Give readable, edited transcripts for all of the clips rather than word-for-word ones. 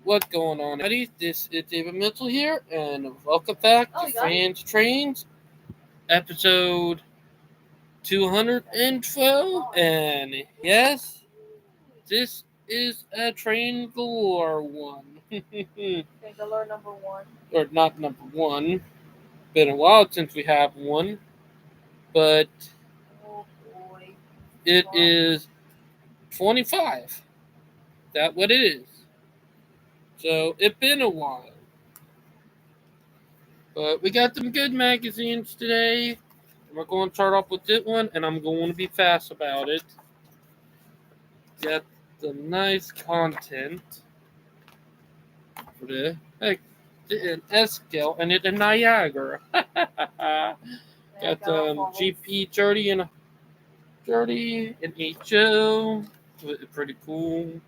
What's going on, everybody? This is David Mitchell here, and welcome back to Fans Trains, episode 212. And yes, this is a train galore one. Galore number one. Or not number one. Been a while since we have one, but Oh boy. it is 25. That's what it is. So it's been a while. But we got some good magazines today. We're going to start off with this one, and I'm going to be fast about it. Got the nice content for the an S-scale, and it's a Niagara. Got GP 30 and HO. Pretty cool.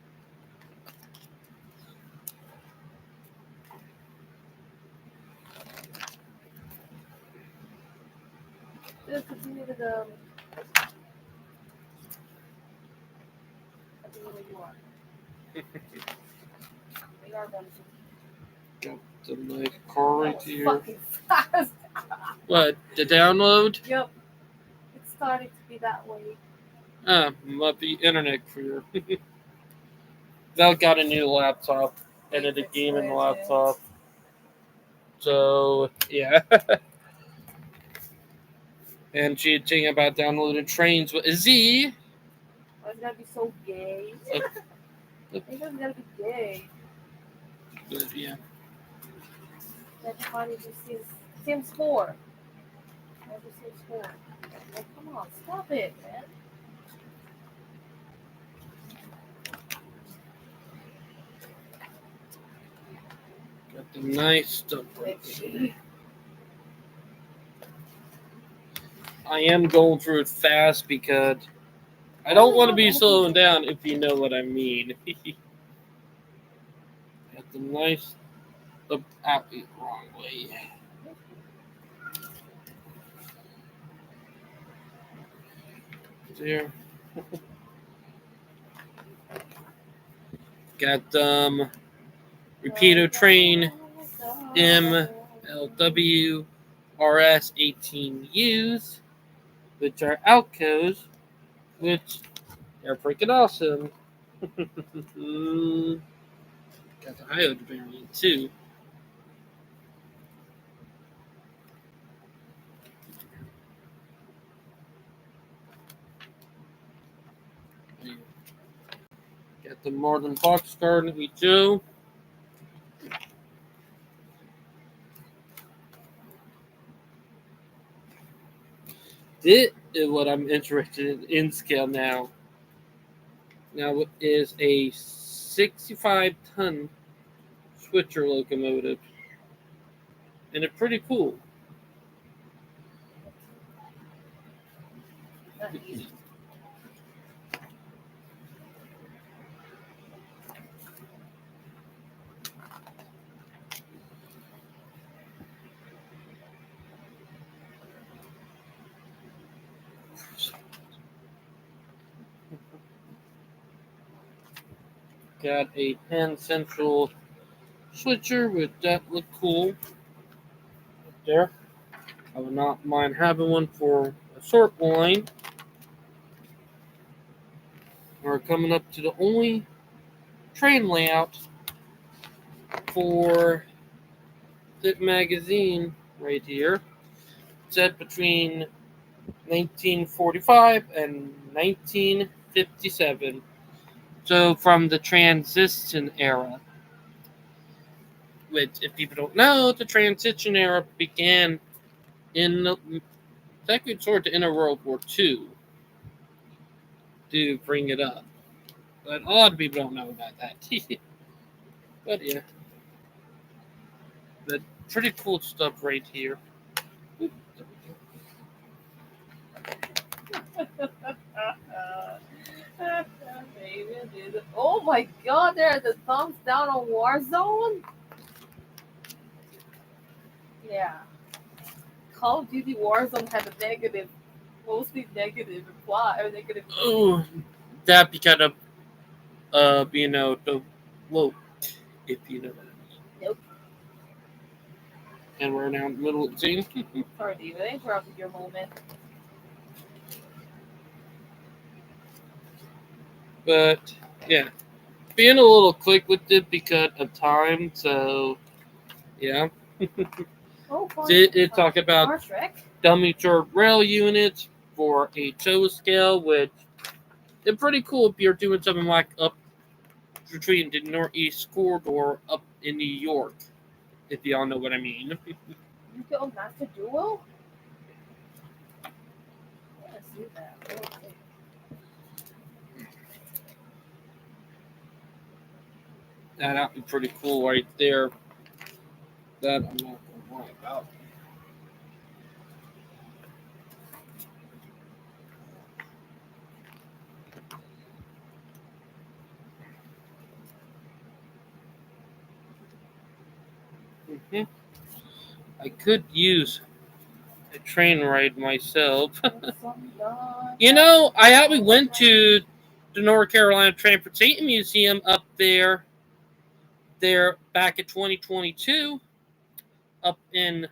Just continue with the we are done. Got the nice car right here. Fucking fast. What, the download? Yep. It's starting to be that way. Might be internet career. Val got a new laptop, ended a gaming laptop. So, yeah. And she had thinking about downloading trains with a Z. Oh, it's gotta be so gay. It's gotta be gay. But, yeah. That's funny to see Sims 4. Sims 4. Like, come on, stop it, man. Got the nice stuff right here. I am going through it fast because I don't want to be slowing down, if you know what I mean. Got the nice out the wrong way. There. Got Repeato Train MLW RS 18Us, which are Outcos, which are freaking awesome. Got the Hyoid variant too. Got the Martin Boxcar that we do. This is what I'm interested in scale now. Now it is a 65-ton switcher locomotive. And it's pretty cool. Not easy. Got a Penn Central switcher with that look cool. Right there. I would not mind having one for a short line. We're coming up to the only train layout for this magazine right here. Set between 1945 and 1957. So from the transition era. Which, if people don't know, the transition era began in the second sort of in World War II. To bring it up. But a lot of people don't know about that. But yeah. But pretty cool stuff right here. Oh my god, there are the thumbs down on Warzone? Yeah. Call of Duty Warzone had a negative, mostly negative reply, or negative. Oh, that because of, the if you know what I mean. Nope. And we're now in the middle of the scene. Sorry, David. I interrupted your moment. But yeah, being a little quick with it because of time. So yeah, Oh, it talk about Star Trek. dummy short rail units for a tow scale, which is pretty cool if you're doing something like up retreating to the Northeast Corridor up in New York, if y'all know what I mean. You go Master Duel? I want to see that. That'd be pretty cool right there. That I'm not going to lie about. I could use a train ride myself. You know, I actually went to the North Carolina Transportation Museum up there back in 2022 up in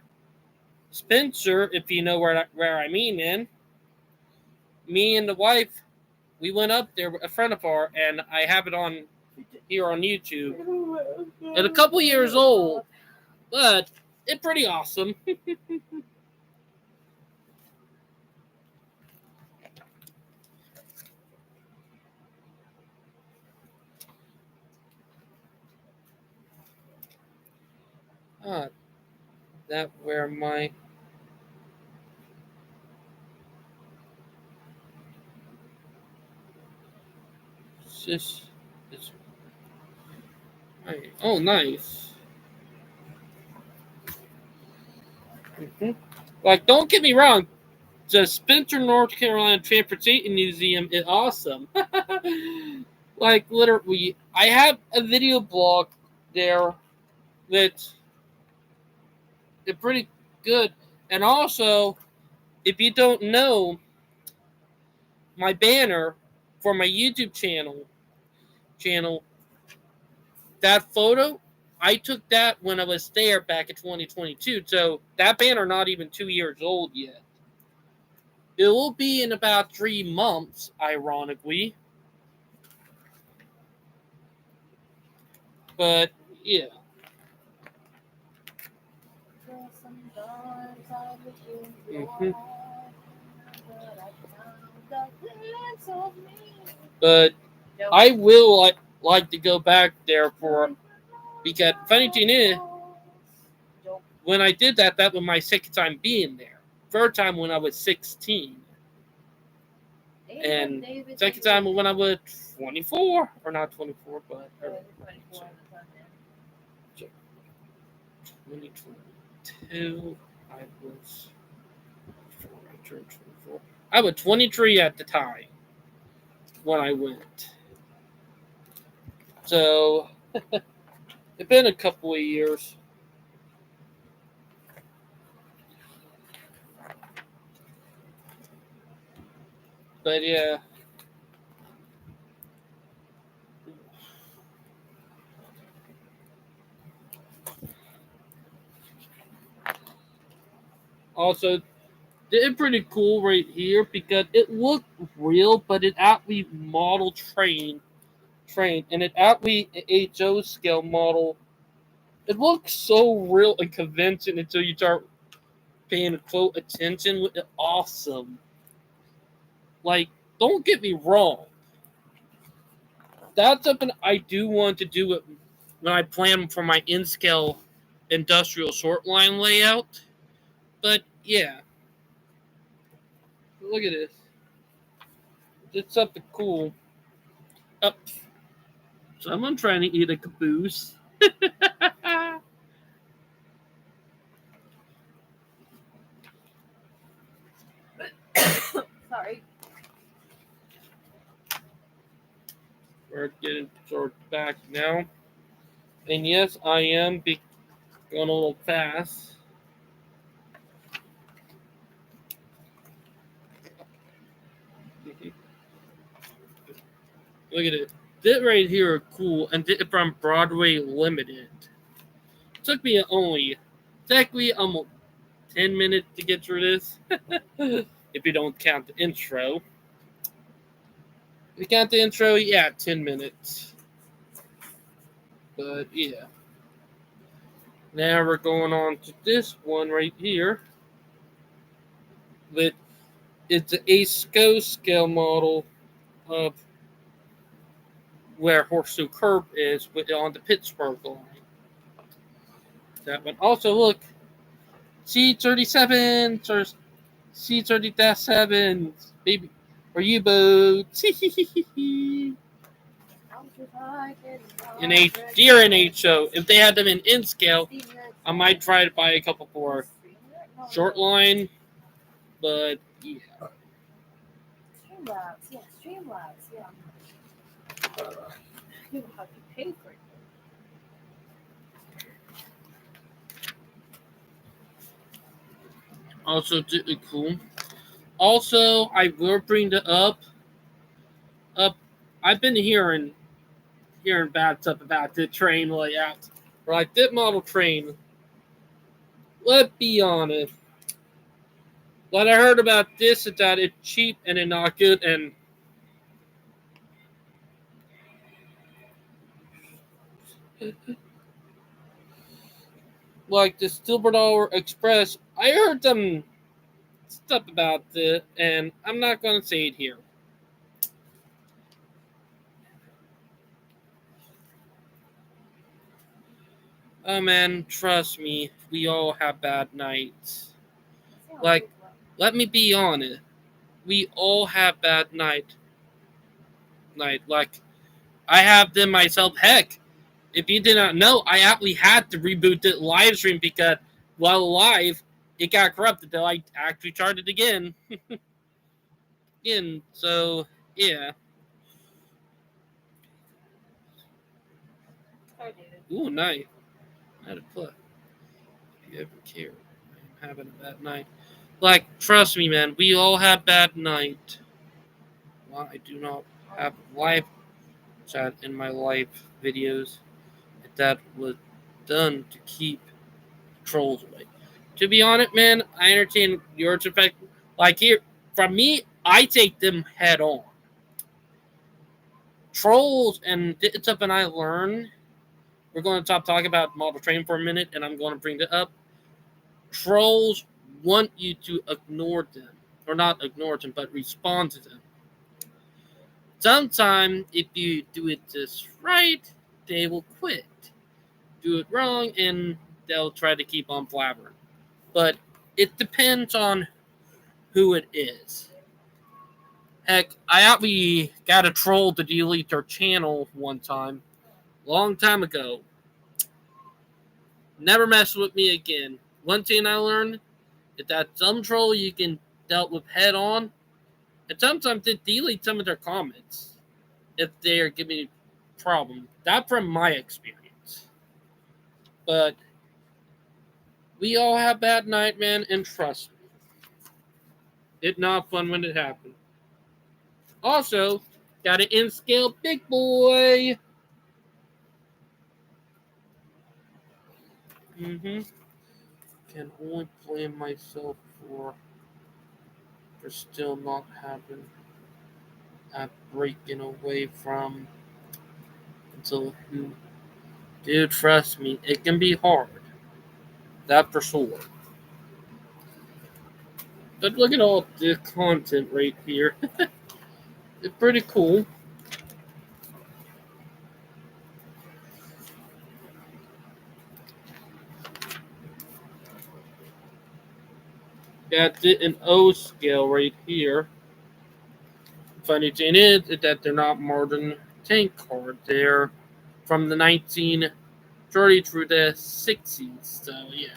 Spencer, if you know where I mean. In me and the wife, we went up there with a friend of ours, and I have it on here on YouTube. It's a couple years old, but it's pretty awesome. That where my sis is. Oh, nice. Like, don't get me wrong, the Spencer, North Carolina Transportation Museum is awesome. Like, literally, I have a video blog there that's pretty good. And also, if you don't know, my banner for my YouTube channel, that photo, I took that when I was there back in 2022. So that banner not even 2 years old yet. It will be in about 3 months, ironically. But yeah. But I will like to go back there because funny thing is, when I did that was my second time being there. Third time when I was 16. And second time when I was 24. Or not 24, but 2022. I turned 24. I was 23 at the time when I went. So, it's been a couple of years. But yeah. Also, it's pretty cool right here because it looked real, but it actually model train, and it actually a HO scale model. It looks so real and convincing until you start paying close attention. With it, awesome. Like, don't get me wrong. That's something I do want to do it when I plan for my in-scale industrial short line layout. But yeah, look at this. It's something cool. Oh, someone trying to eat a caboose. Sorry. We're getting sort of back now. And yes, I am going a little fast. Look at it. This right here are cool, and this from Broadway Limited. Took me only exactly almost 10 minutes to get through this. If you don't count the intro. If you count the intro, yeah, 10 minutes. But yeah. Now we're going on to this one right here. With it's a SCO scale model of where Horseshoe Curb is on the Pittsburgh line. That one. Also, look, C-37s or C-30-7s, baby, or U-boats. In deer in HO. If they had them in scale, I might try to buy a couple for short line, but yeah. Streamlabs, yeah, Streamlabs, yeah. You have to pay for it. Also, cool. Also, I will bring the up. I've been hearing bad stuff about the train layout. Right, that model train. Let's be honest. What I heard about this is that it's cheap and it's not good, and like the Silverdollar Express, I heard some stuff about it, and I'm not gonna say it here. Oh man, trust me, we all have bad nights. Like, let me be honest, we all have bad night. Like, I have them myself. Heck, if you did not know, I actually had to reboot the live stream because while live, it got corrupted. Though I actually tried it again. So yeah. Ooh, nice. I had a put. If you ever care, I'm having a bad night. Like, trust me, man. We all have bad night. Well, I do not have live chat in my live videos. That was done to keep trolls away. To be honest, man, I understand your perspective. Like here, from me, I take them head on. Trolls, and it's something I learned. We're going to stop talking about model train for a minute, and I'm going to bring it up. Trolls want you to ignore them, or not ignore them, but respond to them. Sometimes, if you do it just right, they will quit. Do it wrong, and they'll try to keep on blabbering. But it depends on who it is. Heck, I actually got a troll to delete their channel one time, long time ago. Never mess with me again. One thing I learned is that some troll you can dealt with head on, and sometimes they delete some of their comments if they are giving you problem. That from my experience. But we all have bad night, man, and trust me. It's not fun when it happens. Also, got an in-scale big boy. Can only blame myself for still not having a breaking away from until who. Dude, trust me, it can be hard. That for sure. But look at all the content right here. It's pretty cool. Got an O scale right here. Funny thing is that they're not modern tank cars. They're from the 1930s through the 60s. So yeah.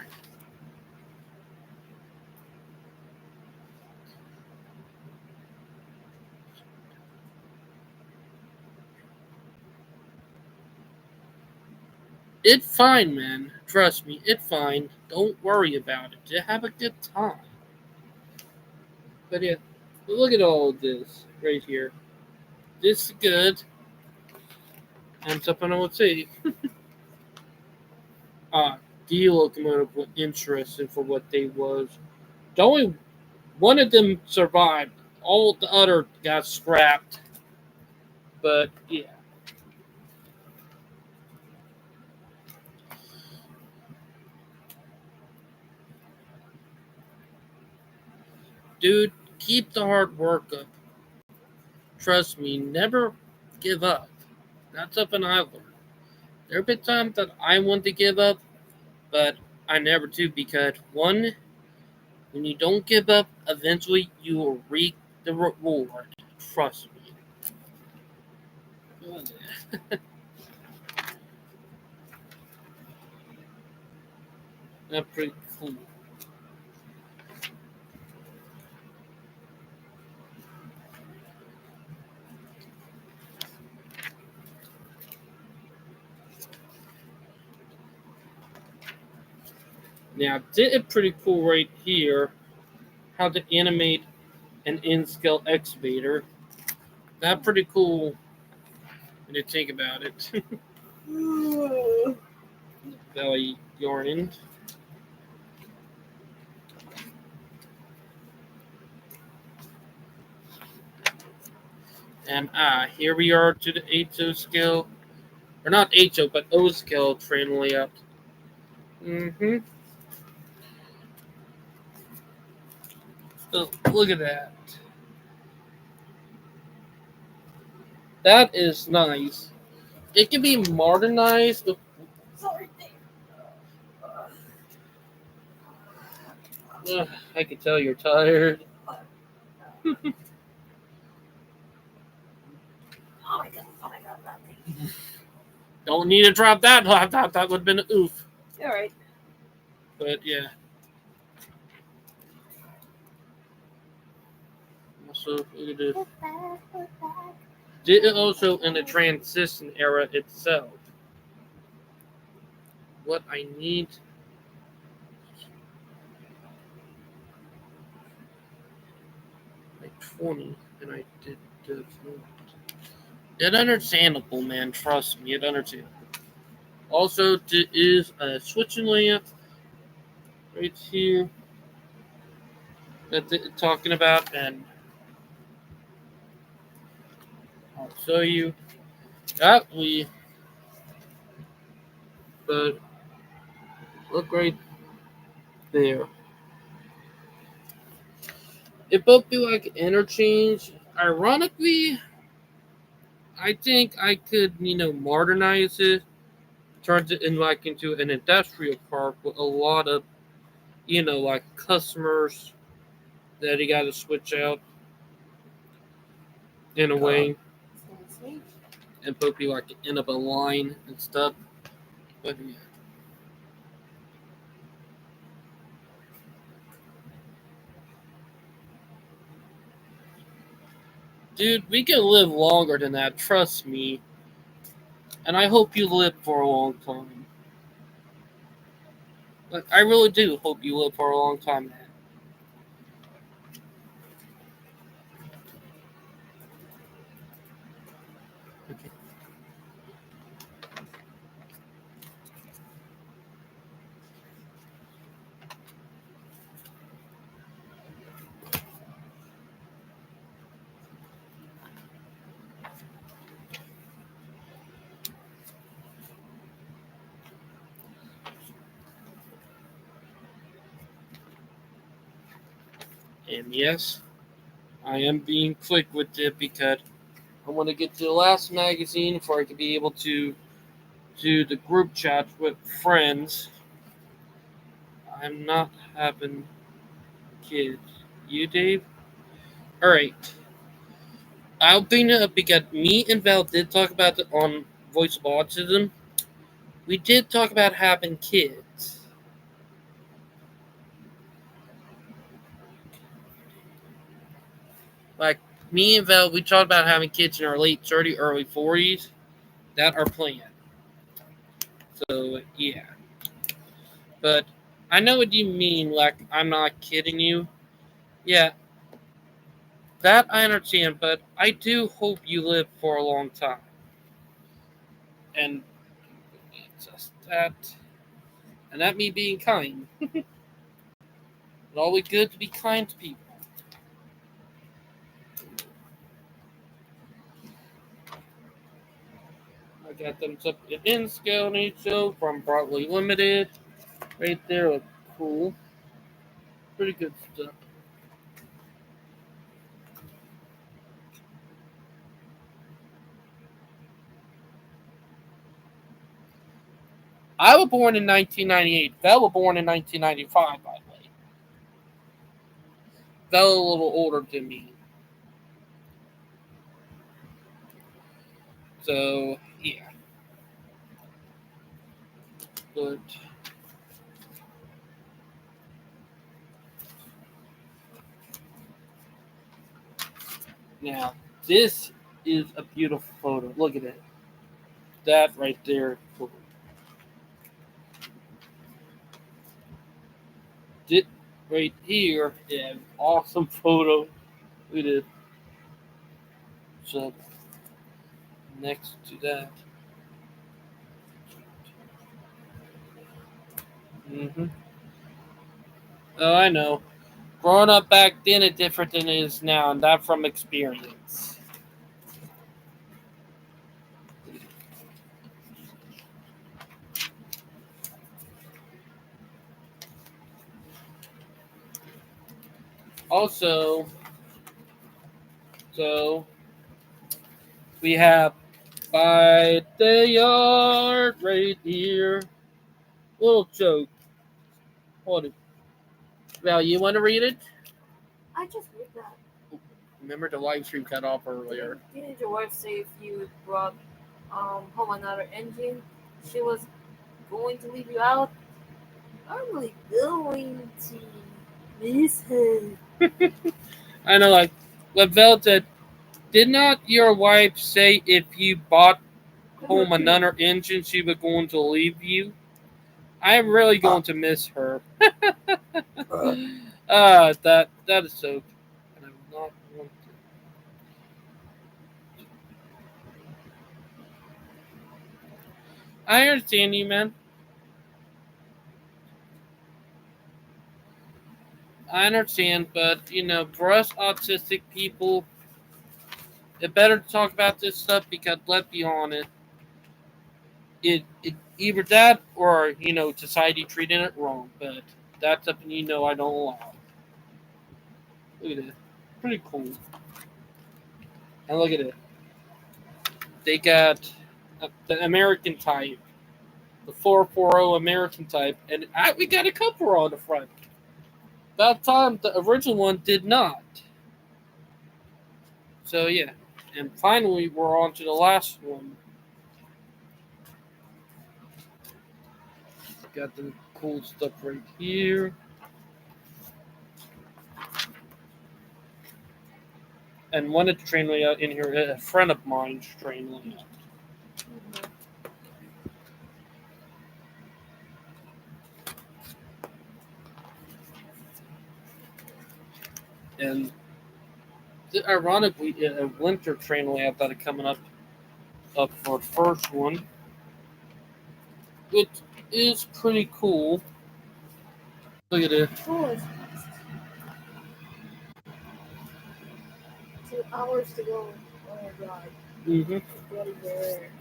It's fine, man. Trust me, it's fine. Don't worry about it. Just have a good time. But yeah, look at all of this right here. This is good. ends up on OC. D locomotive was interesting for what they was. The only one of them survived. All the other got scrapped. But yeah. Dude, keep the hard work up. Trust me, never give up. That's something I learned. There have been times that I want to give up, but I never do because one, when you don't give up, eventually you will reap the reward. Trust me. That's pretty cool. Now, did it pretty cool right here how to animate an in-scale excavator. That's pretty cool when you think about it. Belly yarning. And here we are to the HO scale. Or not HO, but O scale train layout. So look at that. That is nice. It can be modernized. Sorry. I can tell you're tired. Oh my god. That thing. Don't need to drop that laptop. That would have been an oof. Alright. But yeah. Also, look at this. Did it also in the transition era itself. What I need. Like 20, and I did not. It's understandable, man. Trust me, it's understandable. Also, there is a switching layout right here that they're talking about, and I'll show you that but look right there. It both be like interchange. Ironically, I think I could, modernize it, turn it into an industrial park with a lot of, like customers that you got to switch out in a way, and both be like end up a line and stuff. But yeah. Dude, we can live longer than that, trust me. And I hope you live for a long time. Like, I really do hope you live for a long time, man. Okay. And yes, I am being quick with it because I want to get to the last magazine before I can be able to do the group chat with friends. I'm not having kids. You, Dave? Alright. I'll bring it up because me and Val did talk about it on Voice of Autism. We did talk about having kids. Like, me and Val, we talked about having kids in our late 30s, early 40s. That our plan. So, yeah. But I know what you mean, like, I'm not kidding you. Yeah, that I understand, but I do hope you live for a long time. And just that. And that me being kind. It's always good to be kind to people. I got them up in scale show from Broadway Limited. Right there, look cool. Pretty good stuff. I was born in 1998. Val was born in 1995, by the way. Val a little older than me. So, yeah. But now, this is a beautiful photo. Look at it. That right there. This right here is an awesome photo. Look at it. So, next to that. Mm-hmm. Oh, I know. Growing up back then is different than it is now, and that from experience. Also, so we have by the yard right here. Little joke. Hold it. Val, you want to read it? I just read that. Remember the live stream cut off earlier. Didn't your wife say if you brought home another engine, she was going to leave you out? I'm really going to miss her. I know, like what Val said. Did not your wife say if you bought home another engine, she was going to leave you? I'm really going to miss her. That is so. And I will not want to. I understand you, man. I understand, but for us autistic people, it better to talk about this stuff because let's be honest, it either that or society treating it wrong. But that's something I don't allow. Look at it, pretty cool. And look at it, they got the American type, the 440 American type, and we got a couple on the front. That time, the original one did not. So yeah, and finally we're on to the last one. Got the cool stuff right here. And one of the train layout in here, a friend of mine's train layout. And ironically, a winter train layout that are coming up for the first one. It is pretty cool. Look at it. Oh, 2 hours to go. Oh my god.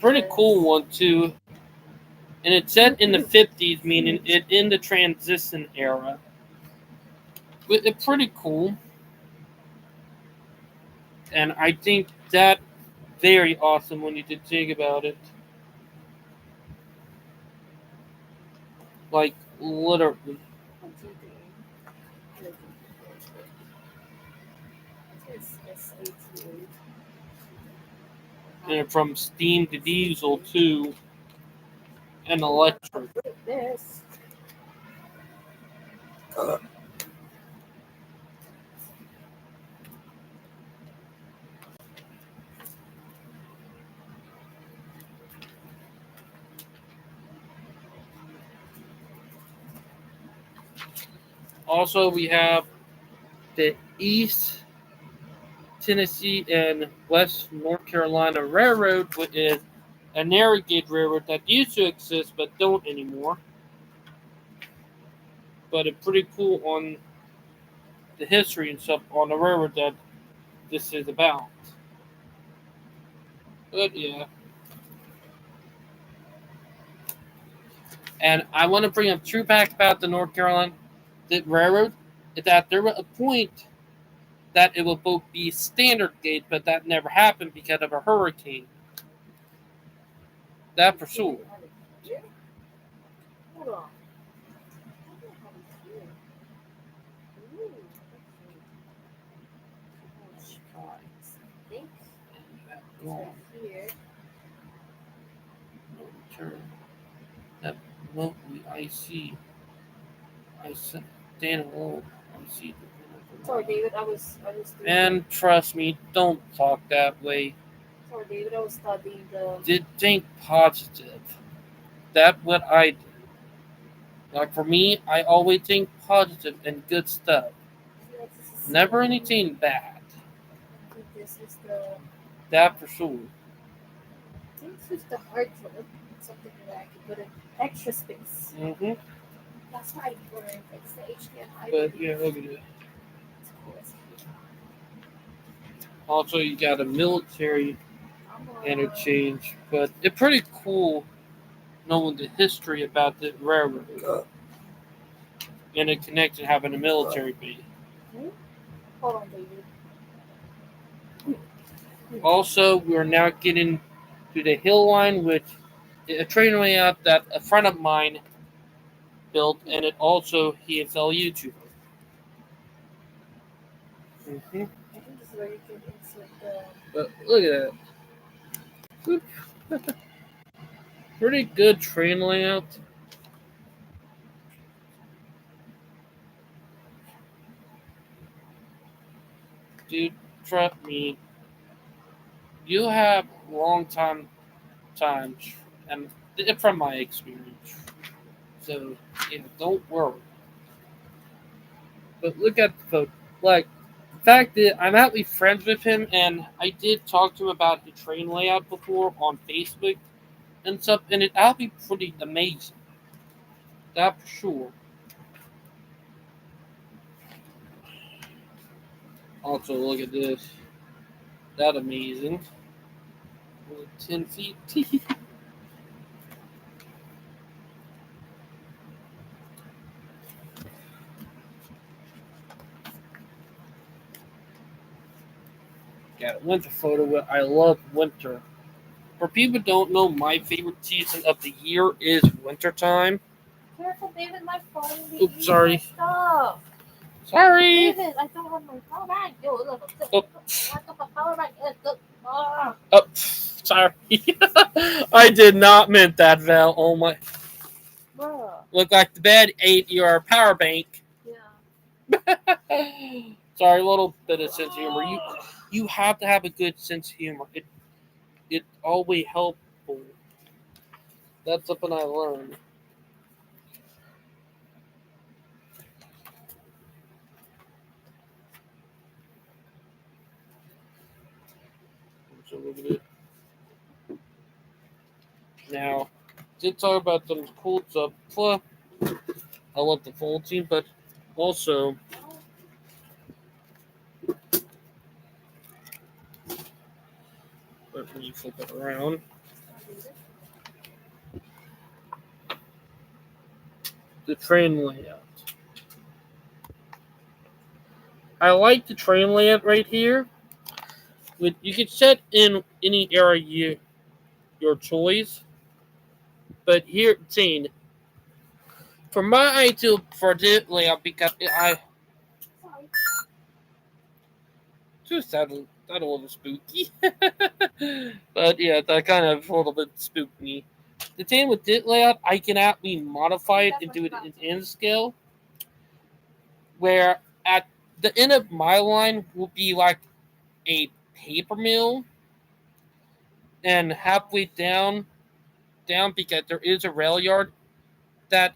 Pretty cool one too. And it's set in the 50s, meaning it in the transition era. But it's pretty cool. And I think that very awesome when you did think about it. Like literally. And from steam to diesel too. And electric. This. Also, we have the East Tennessee and West North Carolina Railroad, which is a narrow gauge railroad that used to exist but don't anymore. But it's pretty cool on the history and stuff on the railroad that this is about. But yeah. And I want to bring up true fact about the North Carolina Railroad is that there was a point that it would both be standard gauge, but that never happened because of a hurricane. That for sure. Hold on. Here. Turn. That what I see. I stand alone. I see. Sorry, David. I was. And trust me, don't talk that way. Sorry, David. I was studying the. Did think positive. That's what I do. Like for me, I always think positive and good stuff. Never anything bad. I think this is the. That for sure. I think this is the hard one. Something that I can put in extra space. Mm-hmm. That's why I learned it's the HDMI. But yeah, look at it. Also, you got a military interchange, but it's pretty cool knowing the history about the railroad and it connected having a military base. Hold on, David. Also, we're now getting to the Hill Line, which is a train layout that a friend of mine built, and it also he is a YouTuber. I think this is where you can insert the. But look at that. Pretty good train layout. Dude, trust me. You have long times, and from my experience. So, yeah, don't worry. But look at the photo. Like, the fact that I'm actually friends with him, and I did talk to him about the train layout before on Facebook and stuff, and that'll be pretty amazing. That for sure. Also, look at this. That amazing. 10 feet. Got a winter photo. I love winter. For people who don't know, my favorite season of the year is wintertime. Careful, David, my phone. Oops, sorry. Stuff. Sorry. David, I don't have my power bank. Yo, look. Oh. I got my power bank. Oh, sorry. I did not mean that, Val. Oh my. Bruh. Look like the bed ate your power bank. Yeah. Sorry, a little bit of sense of humor. You have to have a good sense of humor. It always helpful. That's something I learned. So look at it. Now, did talk about some cool stuff. Plus, I love the full team, but also let me flip it around. The train layout. I like the train layout right here. You can set in any area your choice, but here saying for my ideal for this layout because just that a little spooky, but yeah, that kind of a little bit spooked me. The thing with this layout, I can actually modify it and do it in N scale, where at the end of my line will be like a paper mill, and halfway down because there is a rail yard that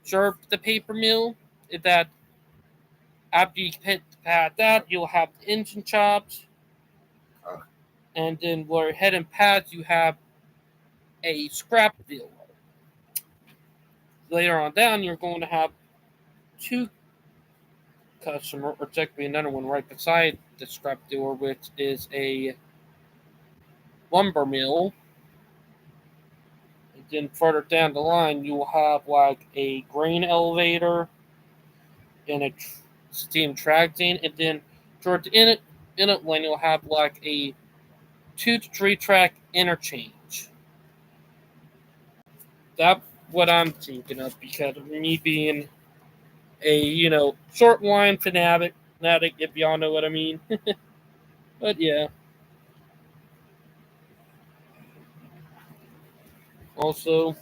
serves the paper mill. That after you hit past that, you'll have the engine chops, and then where heading past you have a scrap dealer. Later on down, you're going to have two customer, or technically another one right beside the scrap dealer, which is a lumber mill. And then further down the line, you will have like a grain elevator and a steam tracking, and then towards the in it lane, you'll have like a 2 to 3 track interchange. That's what I'm thinking of because of me being a short line fanatic, if y'all know what I mean. But yeah. Also,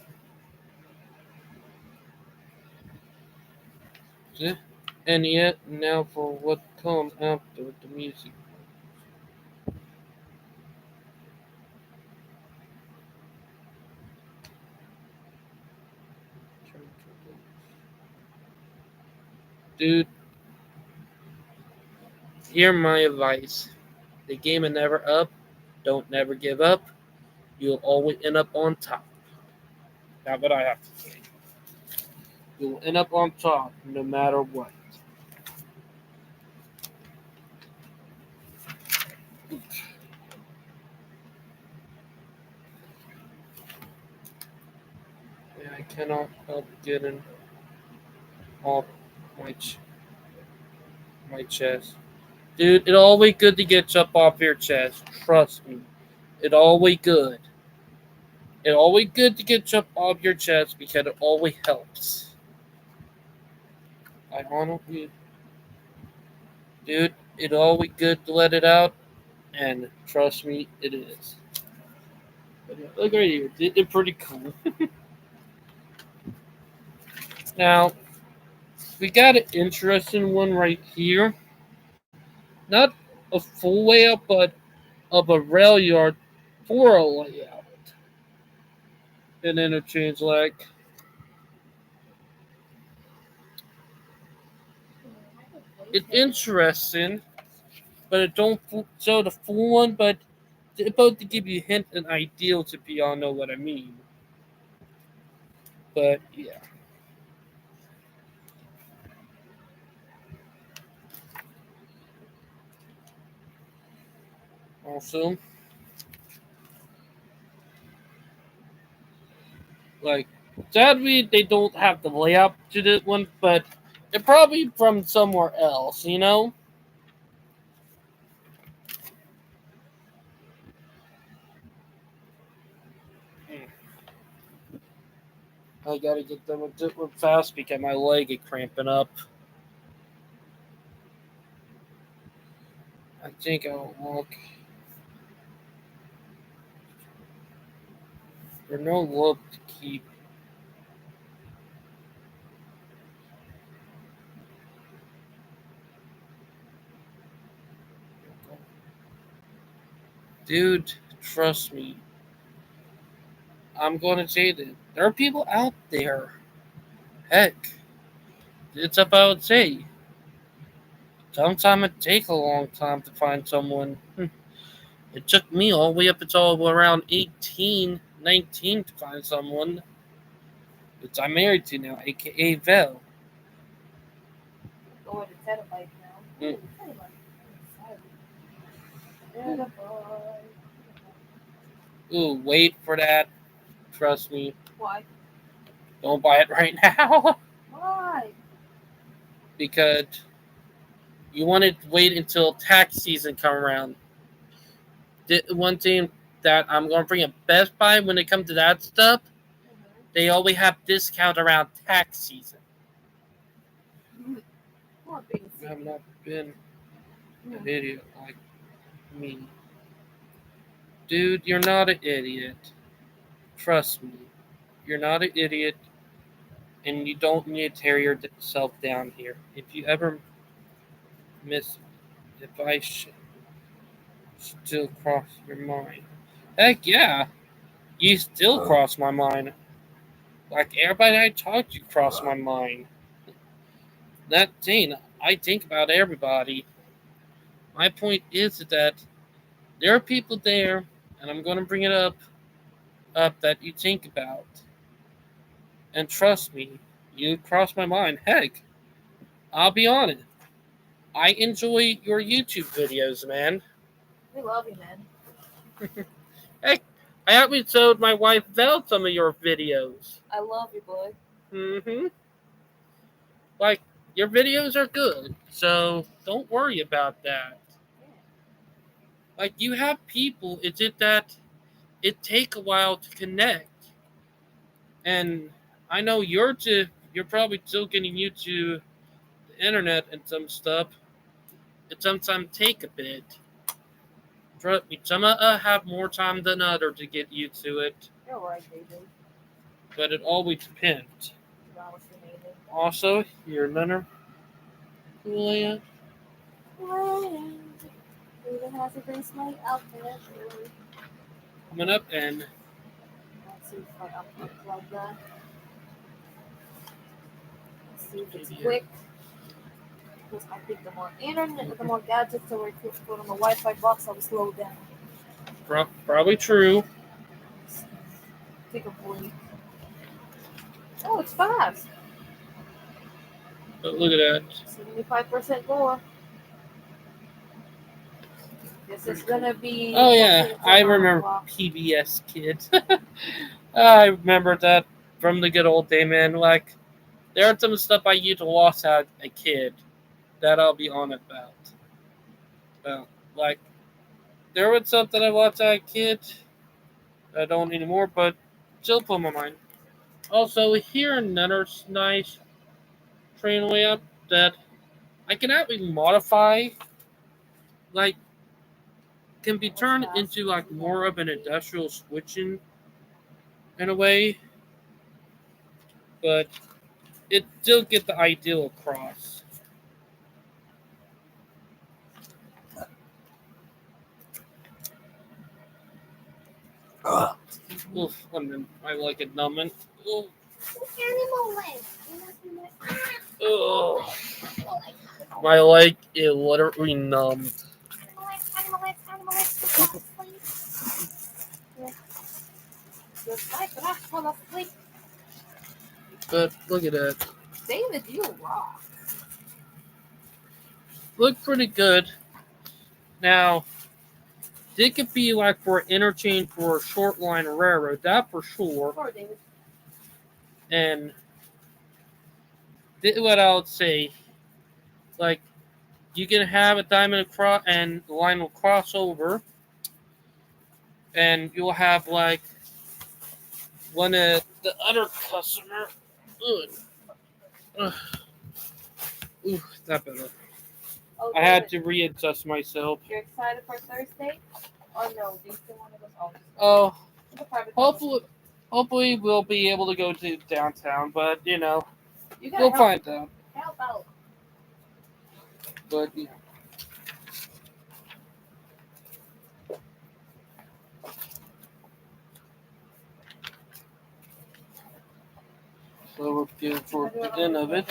and yet now for what comes after the music. Dude, hear my advice. The game is never up. Don't never give up. You'll always end up on top. That's what I have to say. You'll end up on top no matter what. Yeah, I cannot help getting off my my chest. Dude, it's always good to get up off your chest. Trust me. It's always good. It's always good to get up off your chest because it always helps. I honestly, dude, it's always good to let it out, and trust me, it is. But yeah, look right here. It's pretty cool. Now, we got an interesting one right here. Not a full layout, but of a rail yard for a layout. An interchange like. It's interesting, but it don't show the full one, but it's about to give you a hint and ideals if y'all know what I mean. But yeah. Also, like sadly they don't have the layout to this one, but it probably from somewhere else. I gotta get them with it fast because my leg is cramping up. I think I'll walk. There's no look to keep. Dude, trust me. I'm going to say that there are people out there. Heck, it's up, I would say. Sometimes it takes a long time to find someone. It took me all the way up until around 18, 19 to find someone. Which I'm married to now, aka Vel. Go with the terabyte now. Mm. Ooh, wait for that. Trust me. Why? Don't buy it right now. Why? Because you want to wait until tax season come around. The one thing that I'm going to bring up Best Buy when it comes to that stuff, they always have discount around tax season. You have not been an idiot like me. Dude, you're not an idiot. Trust me. You're not an idiot, and you don't need to tear yourself down here. If you ever miss, if I still cross your mind. Heck yeah, you still cross my mind. Like everybody I talk to cross my mind. That thing, I think about everybody. My point is that there are people there, and I'm going to bring it up, up that you think about. And trust me, you cross my mind. Heck, I'll be honest. I enjoy your YouTube videos, man. We love you, man. Heck, I actually showed my wife Val some of your videos. I love you, boy. Mm-hmm. Like, your videos are good, so don't worry about that. Yeah. Like, you have people, it's just that it take a while to connect. And I know you're probably still getting used to the internet and some stuff. It sometimes take a bit. Trust me, some have more time than others to get used to it, You're right, baby. but it always depends. That was amazing. Also, you're another Julia. Even has a very nice outfit. Coming up and Let's see if I unplug that. Let's see if it's quick. Because I think the more internet, the more gadgets that we put on the Wi-Fi box, I will slow down. probably true. Take a break. Oh, it's fast. But look at that. 75% more. This is gonna be. Oh yeah, I remember PBS Kids. I remember that from the good old day, man. Like, there are some stuff I used to watch as a kid that I'll be honest about. Well, like, there was something I watched as a kid that I don't anymore, but still put in my mind. Also, here another nice train layout that I can actually modify, like, can be turned into like more of an industrial switching in a way, but it still get the ideal across. Oof, I like it numbing. Oof. Animal leg. Ugh. My leg is literally numb. Animal leg. But look at that. David, you rock. Look pretty good. Now, it could be like for interchange for a short line railroad, that for sure. Poor David. And this is what I would say. Like, you can have a diamond across and the line will cross over. And you'll have like one of the other customer. Ugh. Ooh, that better. Oh, I had to readjust myself. You're excited for Thursday? Or no? Do you still want to go? Hopefully we'll be able to go to downtown, but you we'll find out. Help out. But so we're getting towards the end of it.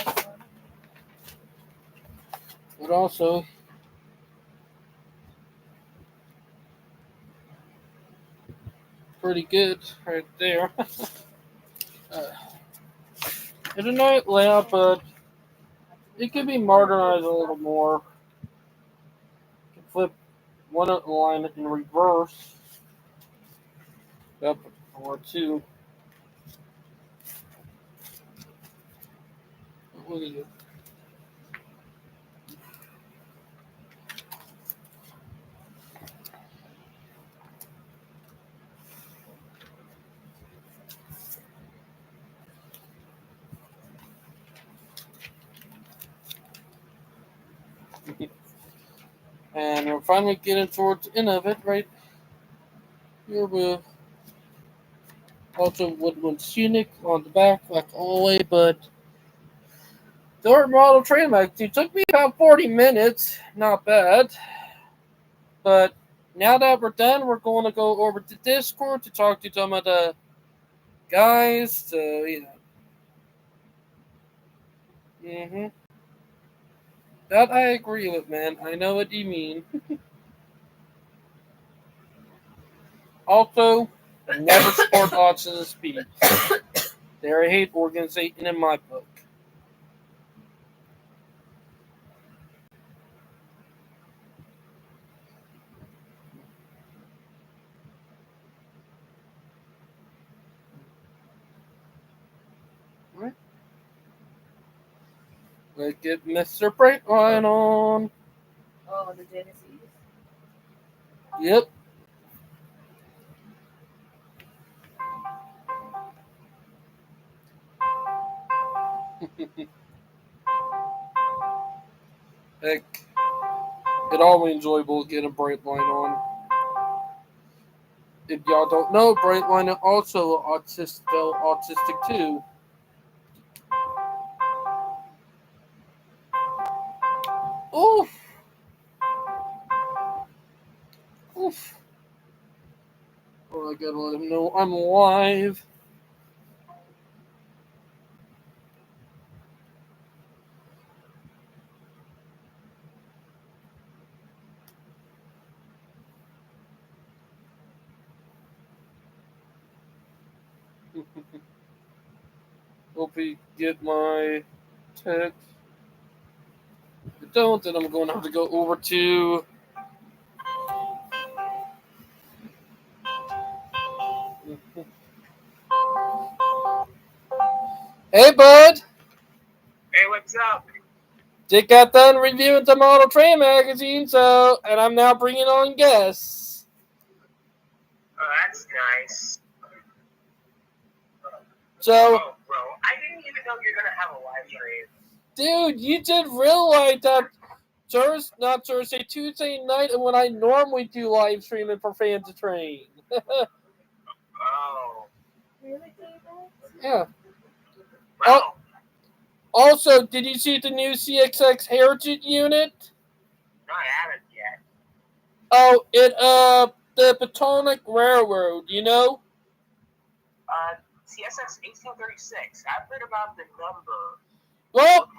But also, pretty good right there. It's a nice layout, but it could be modernized a little more. You can flip one line in reverse. Up or two. Look at it. And we're finally getting towards the end of it, right here with also Woodland Scenic on the back, like all the way, but the art model train it took me about 40 minutes, not bad. But now that we're done, we're going to go over to Discord to talk to some of the guys, so, That I agree with, man. I know what you mean. Also, Never support autism speech. They're a hate organization in my book. Let's get Mr. Brightline on. Oh, the Genesis. Yep. Heck, it's always enjoyable getting Brightline on. If y'all don't know, Brightline is also autistic too. Oof. Oof. Oh, I gotta let him know I'm live. Hope he get my text. If I don't, then I'm going to have to go over to. Hey, bud. Hey, what's up? Just got done reviewing the Model Train magazine, and I'm now bringing on guests. Oh, that's nice. So, oh, bro, I didn't even know you're gonna have a live stream. Dude, you did realize that Tuesday night, and when I normally do live streaming for Fans of Train. Oh. Really? Yeah. Well, Also, did you see the new CXX Heritage unit? no, I haven't yet. Oh, the Potomac Railroad, you know? CSX 1836. I've heard about the number. Well,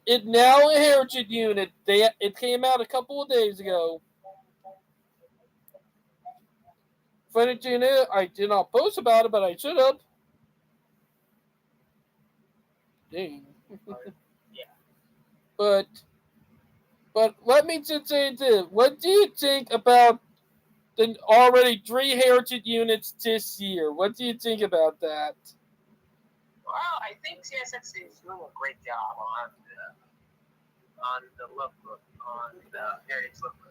it now a Heritage unit. It came out a couple of days ago. Funny you know, I did not post about it, but I should have. Dang. Yeah. But let me just say this. What do you think about the already 3 Heritage units this year? What do you think about that? Well, I think CSX is doing a great job on the lookbook, on the Heritage lookbook.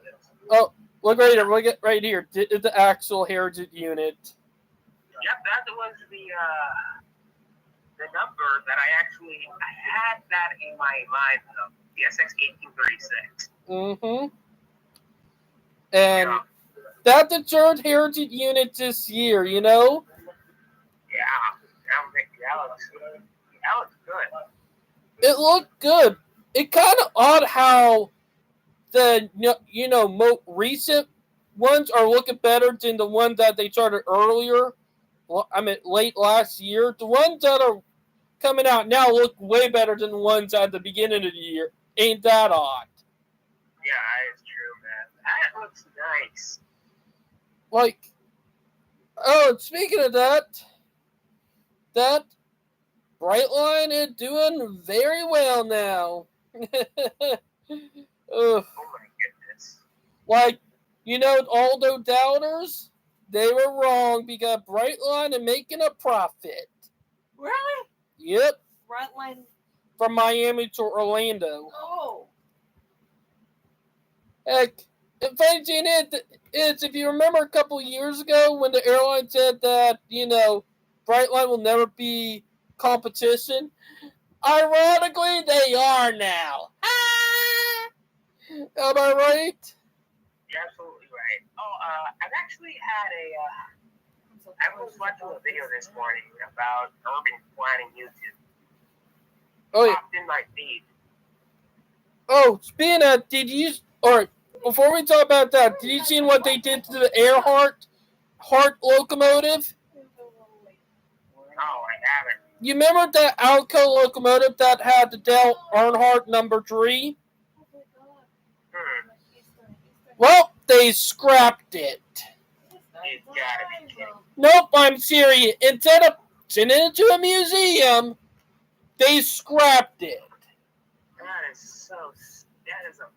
Oh, look right here. Look at right here. The actual Heritage unit. Yep, that was the number that I had that in my mind, though. CSX 1836. Mm-hmm. And Yeah. that's the 3rd Heritage unit this year, you know? Yeah, that looks good. That looks good. It looked good. It kind of odd how the most recent ones are looking better than the ones that they started earlier. Well, I mean, late last year. The ones that are coming out now look way better than the ones at the beginning of the year. Ain't that odd? Yeah, that is true, man. That looks nice. Like, oh, speaking of that Brightline is doing very well now. Oh my goodness. Like, all those doubters, they were wrong because Brightline is making a profit. Really? Yep. Frontline. From Miami to Orlando. Oh. Heck, the funny thing is, if you remember a couple years ago when the airline said that, Brightline will never be competition, ironically, they are now. Am I right? You're absolutely right. Oh, I've actually had I was watching a video this morning about urban planning YouTube. Oh, yeah. Popped in my feed. Oh, speaking of, before we talk about that, did you see what they did to the Earhart locomotive? No, I haven't. You remember that Alco locomotive that had the Dale Earnhardt number 3? Hmm. Well, they scrapped it. You gotta be kidding. Nope, I'm serious. Instead of sending it to a museum, they scrapped it. That is so. That is a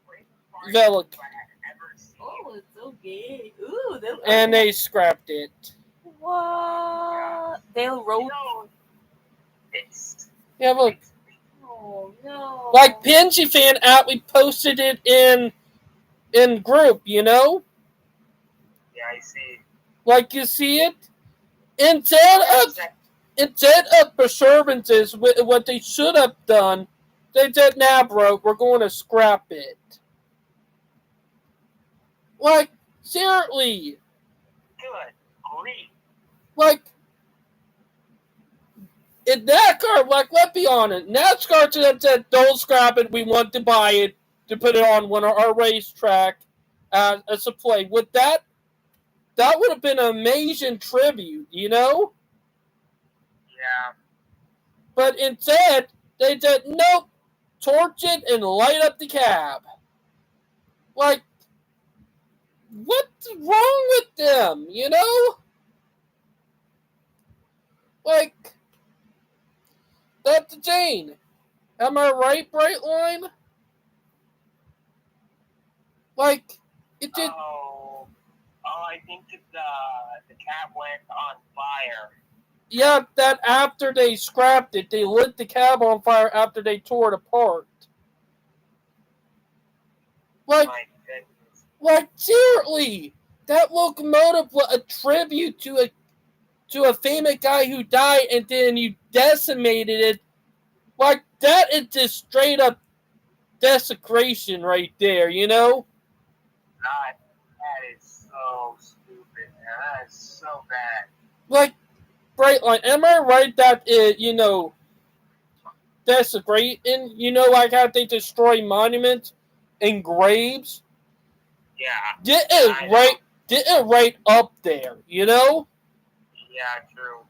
great part Vela. I have ever seen. Oh, it's so gay. Ooh, And they scrapped it. What? They wrote. You know, it's. Yeah, look. Oh no. Like Pinsy Fan app, we posted it in group, you know? Yeah, I see. Like you see it? Instead of perseverances, what they should have done, they said, nah, bro, we're going to scrap it. Like, seriously. Good. Great. Like, in NASCAR, like, let's be honest, NASCAR should have said, don't scrap it, we want to buy it, to put it on one of our racetrack as a play. With that would have been an amazing tribute, you know? Yeah. But instead, they said, nope, torch it and light up the cab. Like, what's wrong with them, you know? Like, that's the thing. Am I right, Brightline? Like, it did. Oh, I think the cab went on fire. Yeah, that after they scrapped it, they lit the cab on fire after they tore it apart. Like, My goodness. like seriously, that locomotive was a tribute to a famous guy who died, and then you decimated it. Like, that is just straight up desecration right there, you know? God, that is so stupid, man. That is so bad. Like, Brightline, am I right that it, you know, desecrating, you know, like how they destroy monuments and graves? Yeah. Did it right up there, you know? Yeah, true.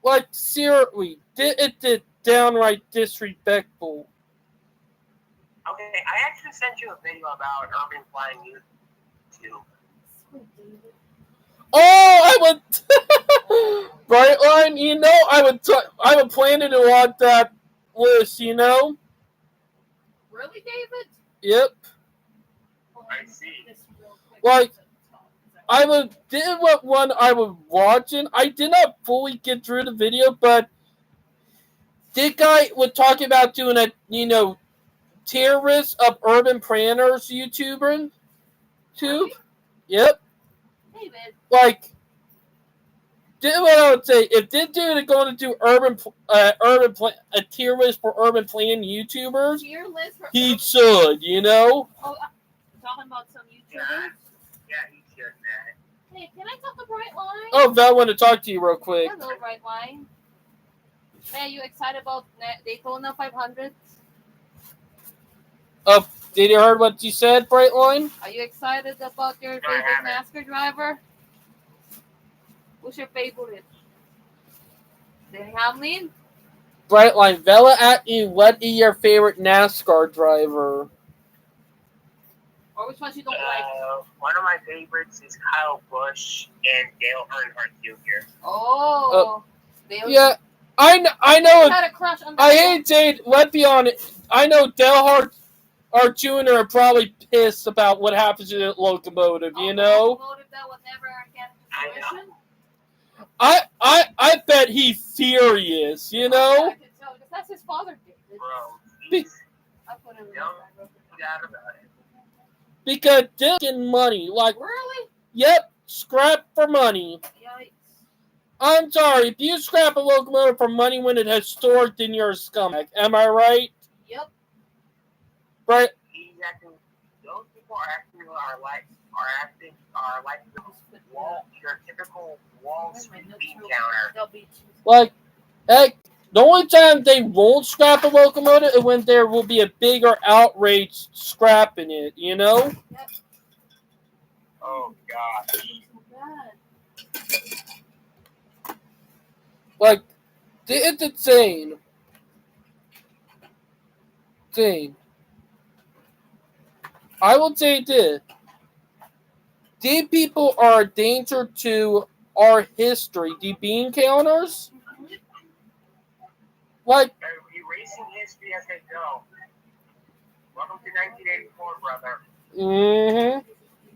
Like, seriously, did downright disrespectful. Okay, I actually sent you a video about urban flying YouTube. Oh, I would Brightline, you know, I would plan to want that list, you know? Really, David? Yep. I see. Like, did what one I was watching. I did not fully get through the video, but this guy was talking about doing a, you know, tier list of urban planners YouTuber tube. Really? Yep. David. Like, what I would say, if this dude is going to do a tier list for urban plan YouTubers, Tier list for he should, you know? Oh, talking about some YouTubers? Yeah, he should, man. Hey, can I talk to Brightline? Oh, Val wanted to talk to you real quick. Hello, Brightline. Hey, are you excited about Daytona 500? Oh, did you heard what you said, Brightline? Are you excited about your favorite NASCAR driver? Who's your favorite? Denny Hamlin? Brightline, Vela at you, what is your favorite NASCAR driver? Or which ones you don't like? One of my favorites is Kyle Busch and Dale Earnhardt Jr. Oh. Yeah, I know. Had a crush on I hate saying, let's be honest. I know Dale Earnhardt Jr. are probably pissed about what happens to the locomotive, you know? Locomotive that would never get I fruition? I bet he's furious, you know? I can tell, because that's his father, David. Bro, I put him in don't my forget about it. Because they're getting money. Like, Really? yep, scrap for money. Yikes. I'm sorry, if you scrap a locomotive for money when it has stored, then you're a scumbag. Am I right? Yep. Right? He's acting. Those people are like your typical Wall Street bean counter. Like, heck, the only time they won't scrap a locomotive is when there will be a bigger outrage scrapping it, you know? Yep. Oh gosh. Like, it's insane. I will say this. these people are a danger to our history. The bean counters, like, Erasing history as they go. Welcome to 1984, brother.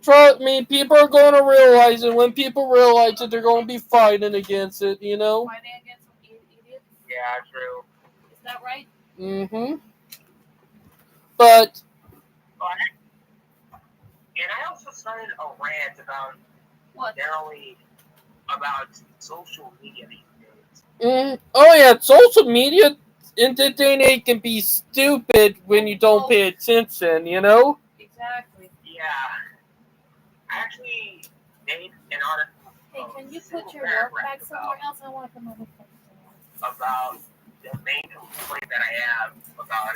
Trust me, people are going to realize it. When people realize it, they're going to be fighting against it, you know? Fighting against some idiots? Yeah, true. Is that right? But... And I also started a rant about... What? Generally, about social media these days. Oh yeah, social media in this day and age can be stupid when you don't pay attention, you know? Exactly. Yeah. I actually made an article. Hey, can you put your work bag somewhere else? I want to come over. About the main complaint that I have about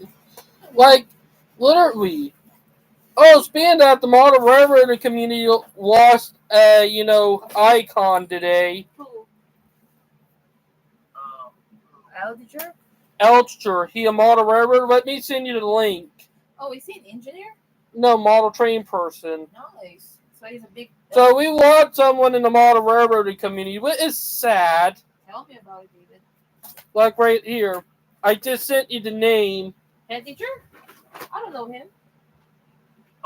it. Like, literally. Oh, speaking of the model railroad community lost a, icon today. Who? Aldiger? Elster. He a model railroad. Let me send you the link. Oh, is he an engineer? No, model train person. Nice. So he's a big... So we lost someone in the model railroad community, which is sad. Tell me about it, David. Like right here. I just sent you the name. Editor? I don't know him.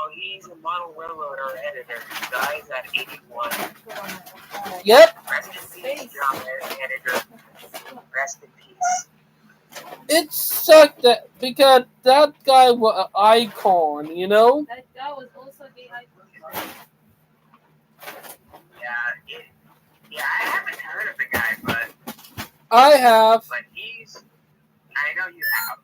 Oh, he's a model railroader editor. He dies at 81. Yep. Rest in peace, John, editor. Rest in peace. It sucked that because that guy was an icon, you know? That guy was also the icon. Yeah, I haven't heard of the guy, but... I have. But I know you have.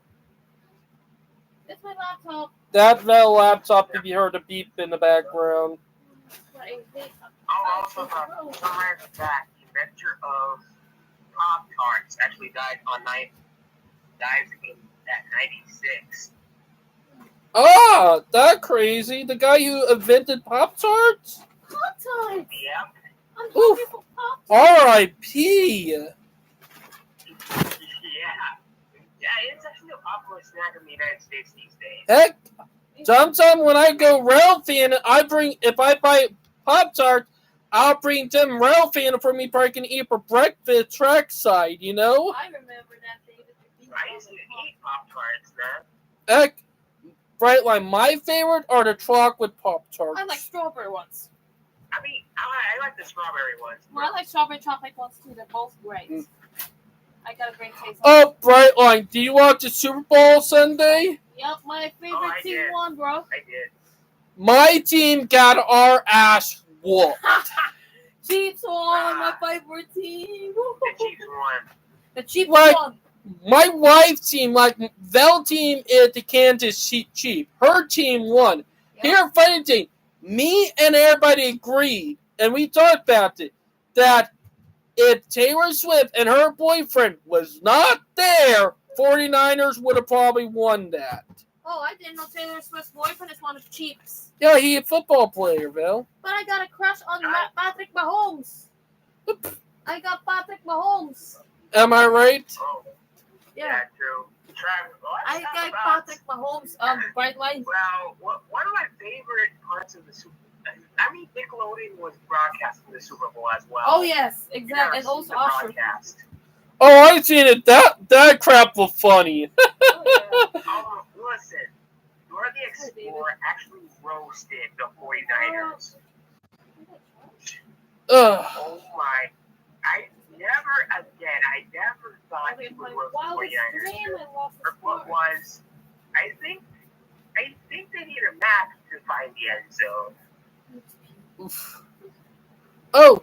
It's my laptop. That laptop, if you heard a beep in the background. Oh, also, somewhere in the back, the inventor of Pop-Tarts actually died at 96. Ah, that crazy. The guy who invented Pop-Tarts? Pop-Tarts! Yep. I'm hungry for Pop-Tarts. R.I.P. Yeah, it's actually a popular snack in the United States these days. Heck, sometimes when I go Ralphie and if I buy Pop-Tarts, I'll bring them Ralphie for me so I can eat for breakfast trackside, you know? I remember that, David. I used to eat Pop-Tarts, man. Heck, Brightline, my favorite are the chocolate Pop-Tarts. I like strawberry ones. I mean, I like the strawberry ones. Well, I like strawberry chocolate ones too. They're both great. I got a great taste. Oh, Brightline, do you watch the Super Bowl Sunday? Yep, my favorite team won, bro. I did. My team got our ass whooped. Chiefs won, my favorite team. The Chiefs won. The Chiefs won. My wife's team, like Vel team, is the Kansas Chiefs. Her team won. Yep. Here, funny thing, me and everybody agreed, and we talked about it, that if Taylor Swift and her boyfriend was not there, 49ers would have probably won that. Oh, I didn't know Taylor Swift's boyfriend is one of the Chiefs. Yeah, he's a football player, Val. But I got a crush on Patrick Mahomes. I got Patrick Mahomes. Am I right? Oh, yeah, true. I got Patrick Mahomes. Brightline. Well, one of my favorite parts of the Super Bowl, I mean, Nickelodeon was broadcasting the Super Bowl as well. Oh, yes, exactly. And also Usher. Oh, I seen it. That crap was funny. Oh, yeah. Listen, Dora the Explorer actually roasted the 49ers. Oh my. I never thought he would roast the 49ers. Or what was, I think they need a map to find the end zone. Oof. Oh,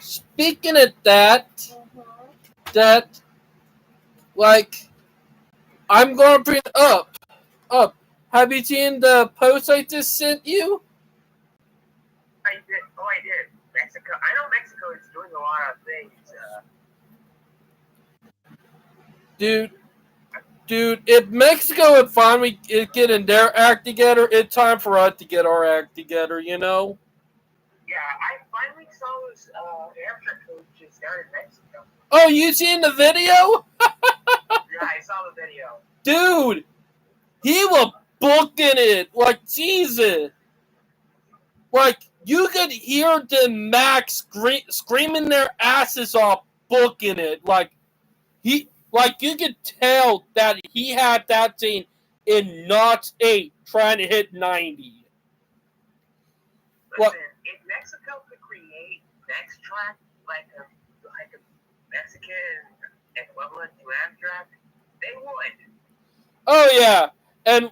speaking of that, like, I'm going to bring it up. Have you seen the post I just sent you? I did. Mexico. I know Mexico is doing a lot of things. Dude, if Mexico would finally getting their act together, it's time for us to get our act together, you know? Yeah, I finally saw those air truck coaches down in Mexico. Oh, you seen the video? Yeah, I saw the video. Dude, he was booking it. Like, Jesus. Like, you could hear the Max screaming their asses off booking it. Like, you could tell that he had that thing in knots 8 trying to hit 90. Listen, if Mexico could create next track like a Mexican equivalent to Amtrak, they would. Oh yeah, and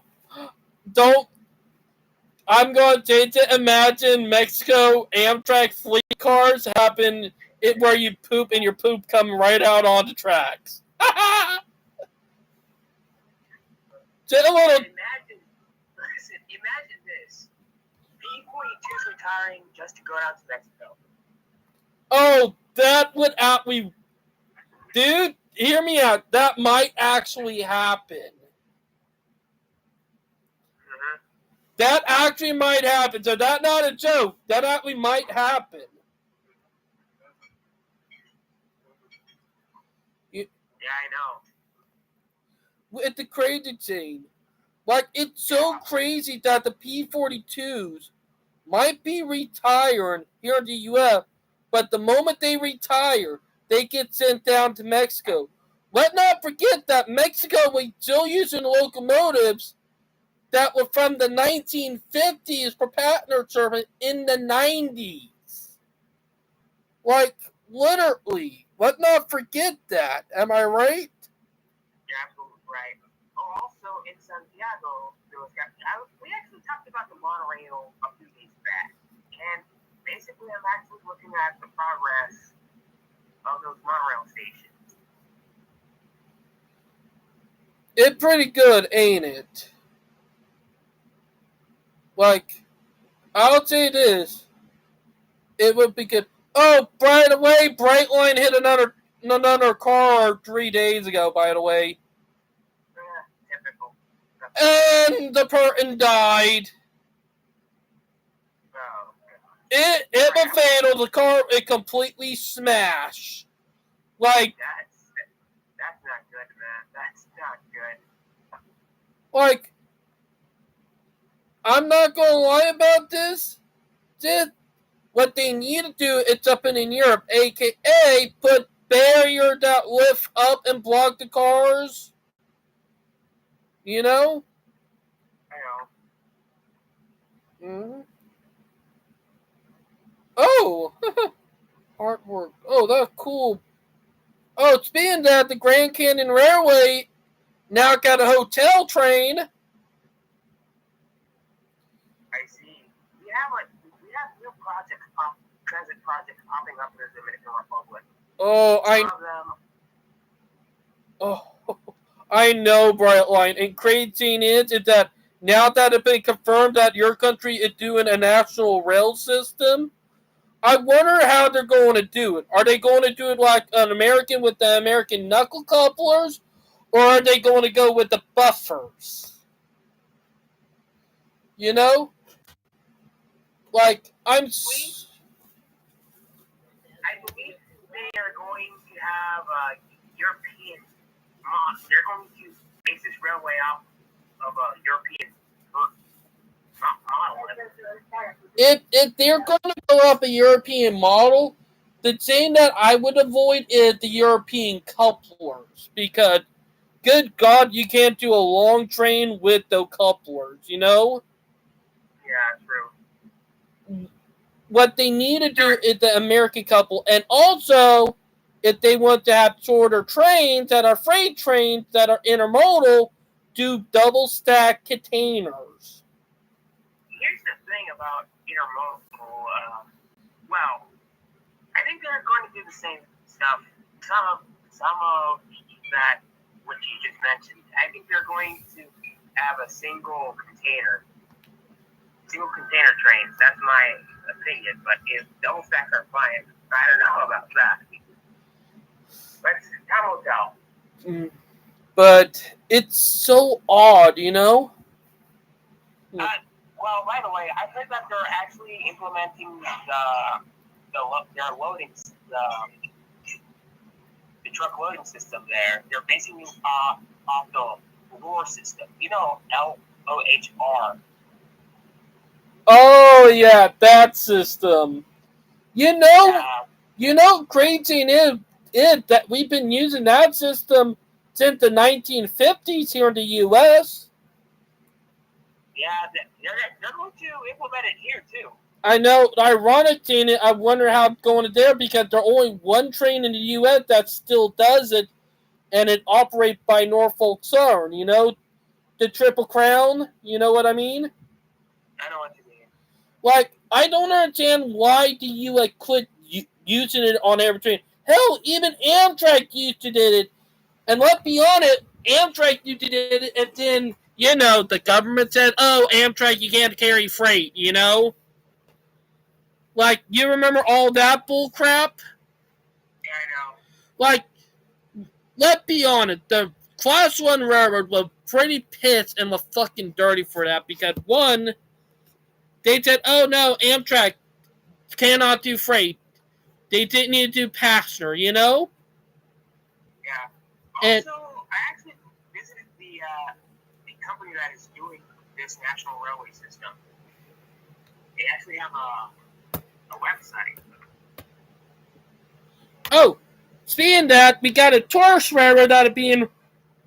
I'm going to imagine Mexico Amtrak fleet cars happen where you poop and your poop come right out on the tracks. Imagine this. P-42's retiring just to go down to Mexico. Oh, that would dude, hear me out. That might actually happen. Mm-hmm. That actually might happen. So that's not a joke. That actually might happen. Yeah, I know. With the crazy thing. Like, it's so crazy that the P-42s might be retiring here in the U.S., but the moment they retire, they get sent down to Mexico. Let not forget that Mexico was still using locomotives that were from the 1950s for passenger service in the 90s. Like, literally. Let not forget that. Am I right? You're absolutely right. Oh, also in Santiago, we actually talked about the monorail a few days back, and basically I'm actually looking at the progress of those monorail stations. It's pretty good, ain't it? Like, I'll say this. It would be good. Oh, by the way, Brightline hit another car 3 days ago, by the way. Typical. And the person died. Oh, It was fatal. The car, it completely smashed. Like, that's not good, man. That's not good. like, I'm not gonna lie about this. What they need to do, it's up in Europe, aka put barrier that lift up and block the cars. You know? I know. Mm-hmm. Oh! Artwork. Oh, that's cool. Oh, speaking of that, the Grand Canyon Railway now got a hotel train. I see. We have new transit projects popping up in the Dominican Republic. I know, Brightline. And crazy thing is that now that it's been confirmed that your country is doing a national rail system, I wonder how they're going to do it. Are they going to do it like an American with the American knuckle couplers, or are they going to go with the buffers? You know? Like, I believe they are going to have European model. They're going to base this railway off of a European model. If they're going to go off a European model, the thing that I would avoid is the European couplers, because good God, you can't do a long train with the couplers, you know? Yeah, true. What they need to do is the American couple, and also, if they want to have shorter trains that are freight trains that are intermodal, do double stack containers. Here's the thing about intermodal. Well, I think they're going to do the same stuff. Some of that, what you just mentioned. I think they're going to have a single container trains. That's my opinion. But if double stacks are fine, I don't know about that. But time will tell. But it's so odd, you know? Well, by the way, I heard that they're actually implementing their loading the truck loading system there. They're basing it off the galore system. You know, OHR. Oh yeah, that system. You know, crazy is that we've been using that system since the 1950s here in the U.S. Yeah, they're going to implement it here too. I know, ironic in it, I wonder how it's going there because there's only one train in the U.S. that still does it, and it operates by Norfolk Southern, you know, the Triple Crown, you know what I mean? I know what you mean. Like, I don't understand why the U.S. quit using it on every train. Hell, even Amtrak used to did it. And let's be honest, Amtrak used to did it, and then, you know, the government said, oh, Amtrak, you can't carry freight, you know? Like, you remember all that bull crap? Yeah, I know. Like, let's be honest, the Class 1 railroad was pretty pissed and was fucking dirty for that because, one, they said, oh no, Amtrak cannot do freight. They didn't need to do passenger, you know? Yeah. And Also, I actually visited the company that is doing this national railway system. They actually have a website. oh, speaking of that, we got a tourist railroad that is being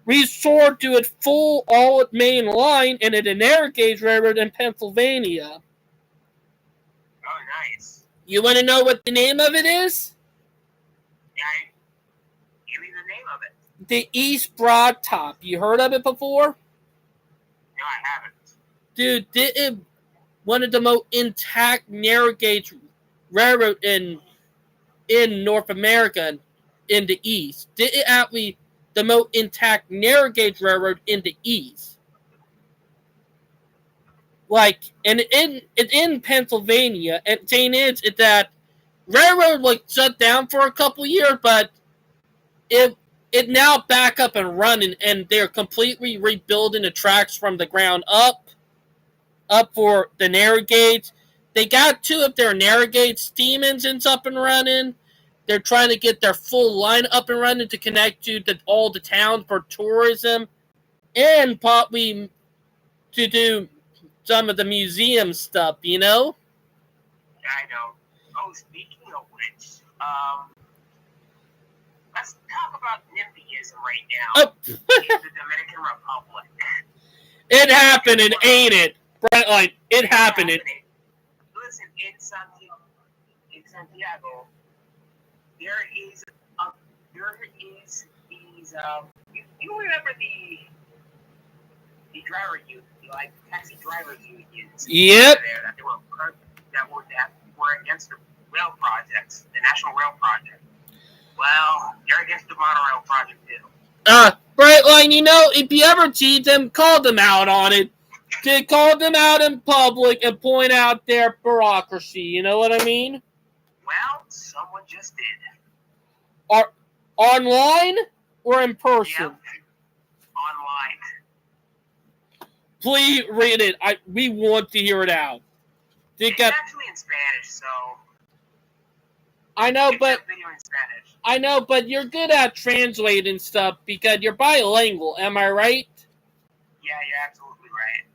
restored to its full all main line and a narrow gauge railroad in Pennsylvania. Oh, nice. You want to know what the name of it is? Yeah, give me the name of it. The East Broad Top. You heard of it before? No, I haven't. Dude, this is one of the most intact narrow gauge railroad in North America in the East. This is actually the most intact narrow gauge railroad in the East. Like, and it's in Pennsylvania. And the thing is that railroad was shut down for a couple years, but it now back up and running, and they're completely rebuilding the tracks from the ground up for the narrow gauge. They got two of their narrow gauge steam engines up and running. They're trying to get their full line up and running to connect to all the towns for tourism, and probably to do some of the museum stuff, you know? Yeah, I know. Oh, speaking of which, let's talk about NIMBYism right now in the Dominican Republic. It happened, ain't it? Brightline, it happened. Listen, in Santiago, there is these you remember the driver union, like taxi drivers unions. Yep. There that were against the rail projects, the national rail project. Well, they're against the monorail project too. Brightline, you know, if you ever see them, call them out on it. To call them out in public and point out their bureaucracy, you know what I mean? Well, someone just did. Online or in person? Yep. Online. Please read it. We want to hear it out. It's actually in Spanish, so I know, it's but a video in Spanish. I know, but you're good at translating stuff because you're bilingual. Am I right? Yeah, you're absolutely right.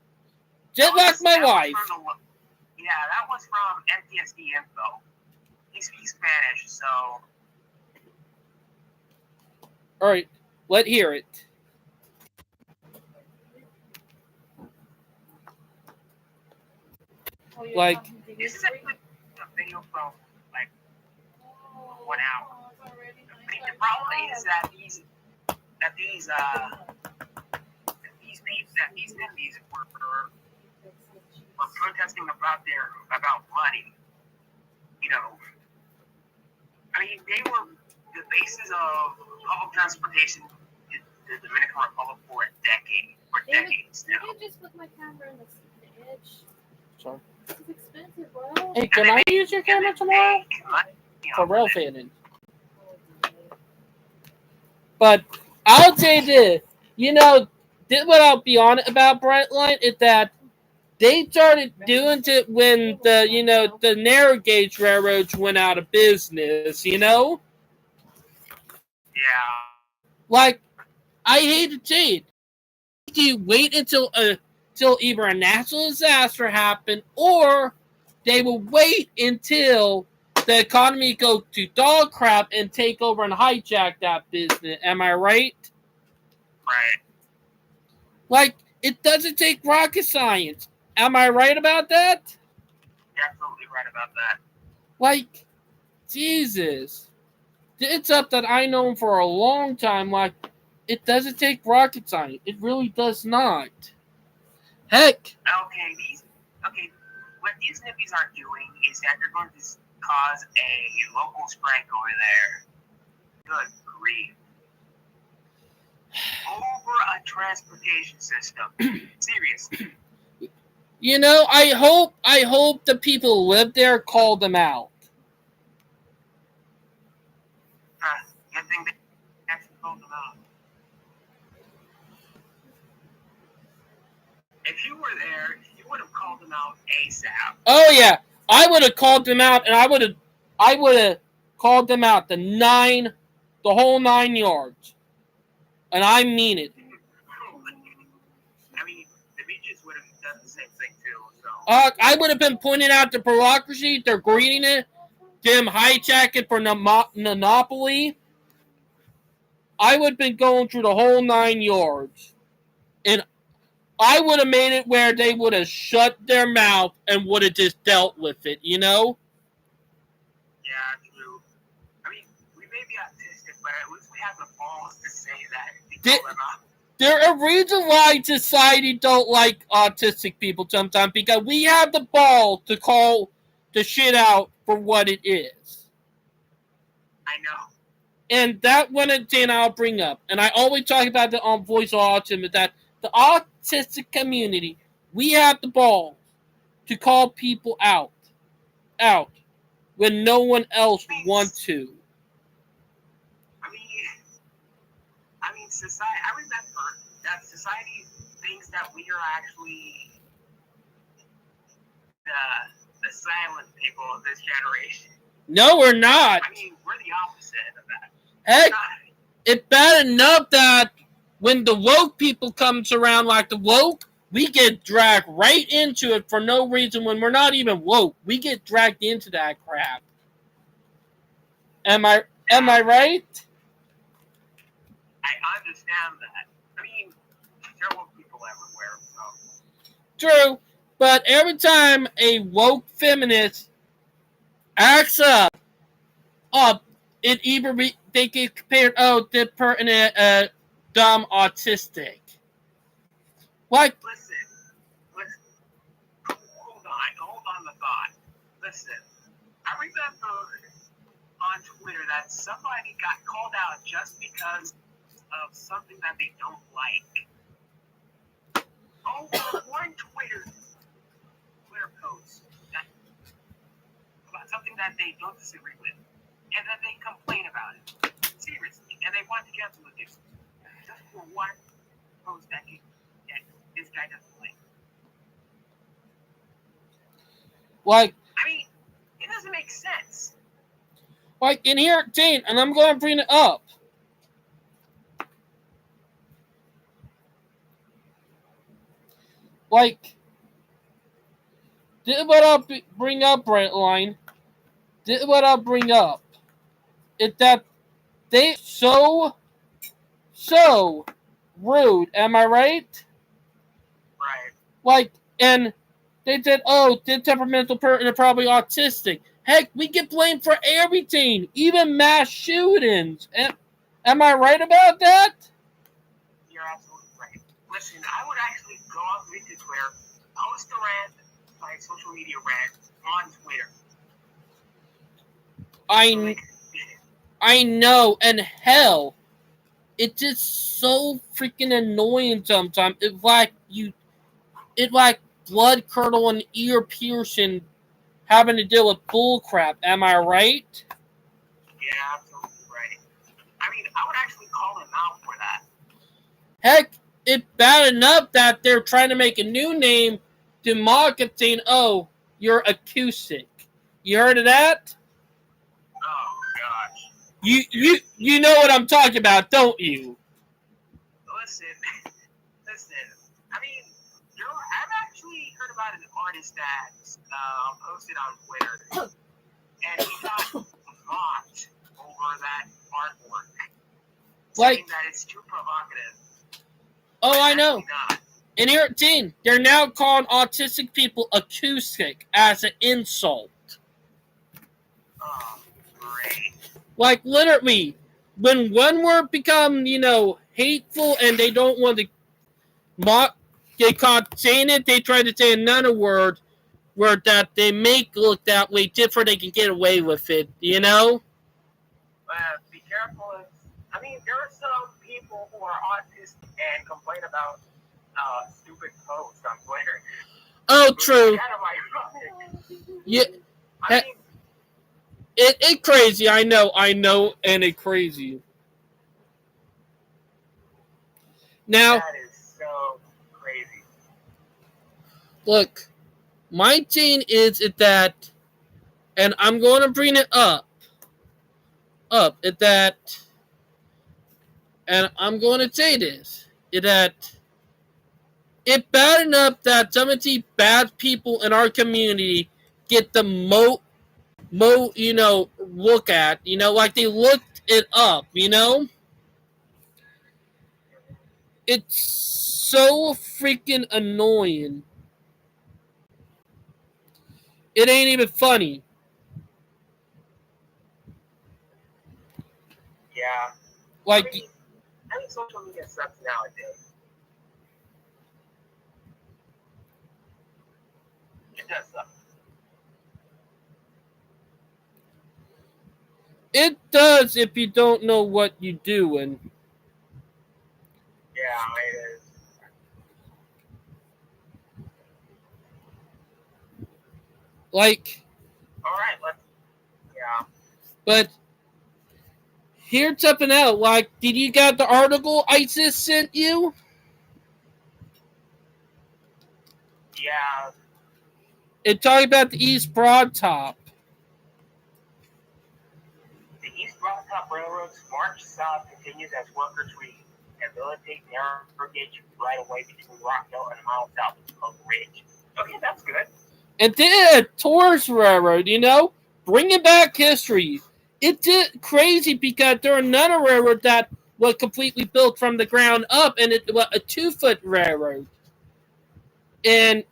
Just like my wife. That was from NTSD Info. He speaks Spanish, so. All right, let's hear it. Like, this is actually a video from like 1 hour. The problem is that these NIMBYs were protesting about money. You know, I mean, they were the basis of public transportation in the Dominican Republic for decades now. Can I just put my camera in the edge? Sorry. This is expensive, bro. Hey, can I use your camera tomorrow? For rail fanning. But I'll say this, you know, what I'll be honest about Brightline is that they started doing it when the narrow gauge railroads went out of business, you know? Yeah. Like, I hate to say it. You wait until till either a natural disaster happened or they will wait until the economy goes to dog crap and take over and hijack that business. Am I right? Right. Like, it doesn't take rocket science. Am I right about that? You're absolutely right about that. Like, Jesus. It's up that I know for a long time. Like, it doesn't take rocket science. It really does not. Heck. Okay, what these nippies are doing is that they're going to cause a local strike over there. Good grief. Over a transportation system. Seriously. You know, I hope the people who live there call them out. Good thing they actually called them out. If you were there, you would have called them out ASAP. Oh yeah, I would have called them out, and I would have called them out the whole 9 yards, and I mean it. I mean, the beaches would have done the same thing too. So. I would have been pointing out the bureaucracy. They're greeting it, them hijacking for monopoly. I would have been going through the whole 9 yards, and I would have made it where they would have shut their mouth and would have just dealt with it, you know? Yeah, true. I mean, we may be autistic, but at least we have the balls to say that. There's a reason why society don't like autistic people sometimes, because we have the ball to call the shit out for what it is. I know. And that one thing I'll bring up, and I always talk about it on Voice of Autism, is that the autistic community, we have the ball to call people out when no one else wants to. I mean, society. I remember that society thinks that we are actually the silent people of this generation. No, we're not. I mean, we're the opposite of that. Heck, it's bad enough that when the woke people comes around, like the woke, we get dragged right into it for no reason when we're not even woke. We get dragged into that crap. Am I right? I understand that. I mean, there are woke people everywhere, so. True, but every time a woke feminist acts up, it either they get compared, this person is dumb autistic. Like, listen, hold on the thought. Listen, I remember on Twitter that somebody got called out just because of something that they don't like. Over one Twitter post about something that they don't disagree with, and then they complain about it. Seriously, and they want to cancel it just for one post that this guy doesn't like. Like, I mean, it doesn't make sense. Like, in here, Jane, and I'm going to bring it up. Like, this is what I'll bring up, Brightline. This is what I'll bring up. It's that they so rude. Am I right? Right. Like, and they said, this temperamental person is probably autistic. Heck, we get blamed for everything, even mass shootings. Am I right about that? You're absolutely right. Listen, I would actually go on Twitter, post a rant, like social media rant on Twitter. I know, and hell, it's just so freaking annoying sometimes. It's like blood curdle and ear piercing having to deal with bull crap. Am I right? Yeah, absolutely right. I mean, I would actually call him out for that. Heck, it's bad enough that they're trying to make a new name to mock it, saying, you're acoustic. You heard of that? Oh, gosh. You know what I'm talking about, don't you? Listen. I mean, you're about an artist that posted on Twitter, and he got mocked over that artwork, saying that it's too provocative. Oh, I know. Not. And here at Teen, they're now calling autistic people acoustic as an insult. Oh, great. Like, literally, when one word become, hateful and they don't want to mock, they caught saying it, they try to say another word that they make look that way just so they can get away with it, Be careful. There are some people who are autistic and complain about stupid posts on Twitter. Oh, true. Kind of ironic. Yeah. It crazy. I know, and it crazy. Now, that is so crazy. Look, my thing is that, and I'm going to bring it up, and I'm going to say this, that it's bad enough that some of these bad people in our community get the look at, like they looked it up, It's so freaking annoying. It ain't even funny. Yeah. Like, I mean social media sucks nowadays. It does suck. It does if you don't know what you're doing. Yeah, it is. Like, alright, yeah. But here's something else. Like, did you get the article ISIS sent you? Yeah. It talked about the East Broad Top. The East Broad Top Railroad's march south continues as workers rehabilitate narrow gauge right away between Rock Hill and a mile south of Oak Ridge. Okay, that's good. And then a tourist railroad, bringing back history. It's crazy because there another railroad that was completely built from the ground up, and it was a 2-foot railroad. And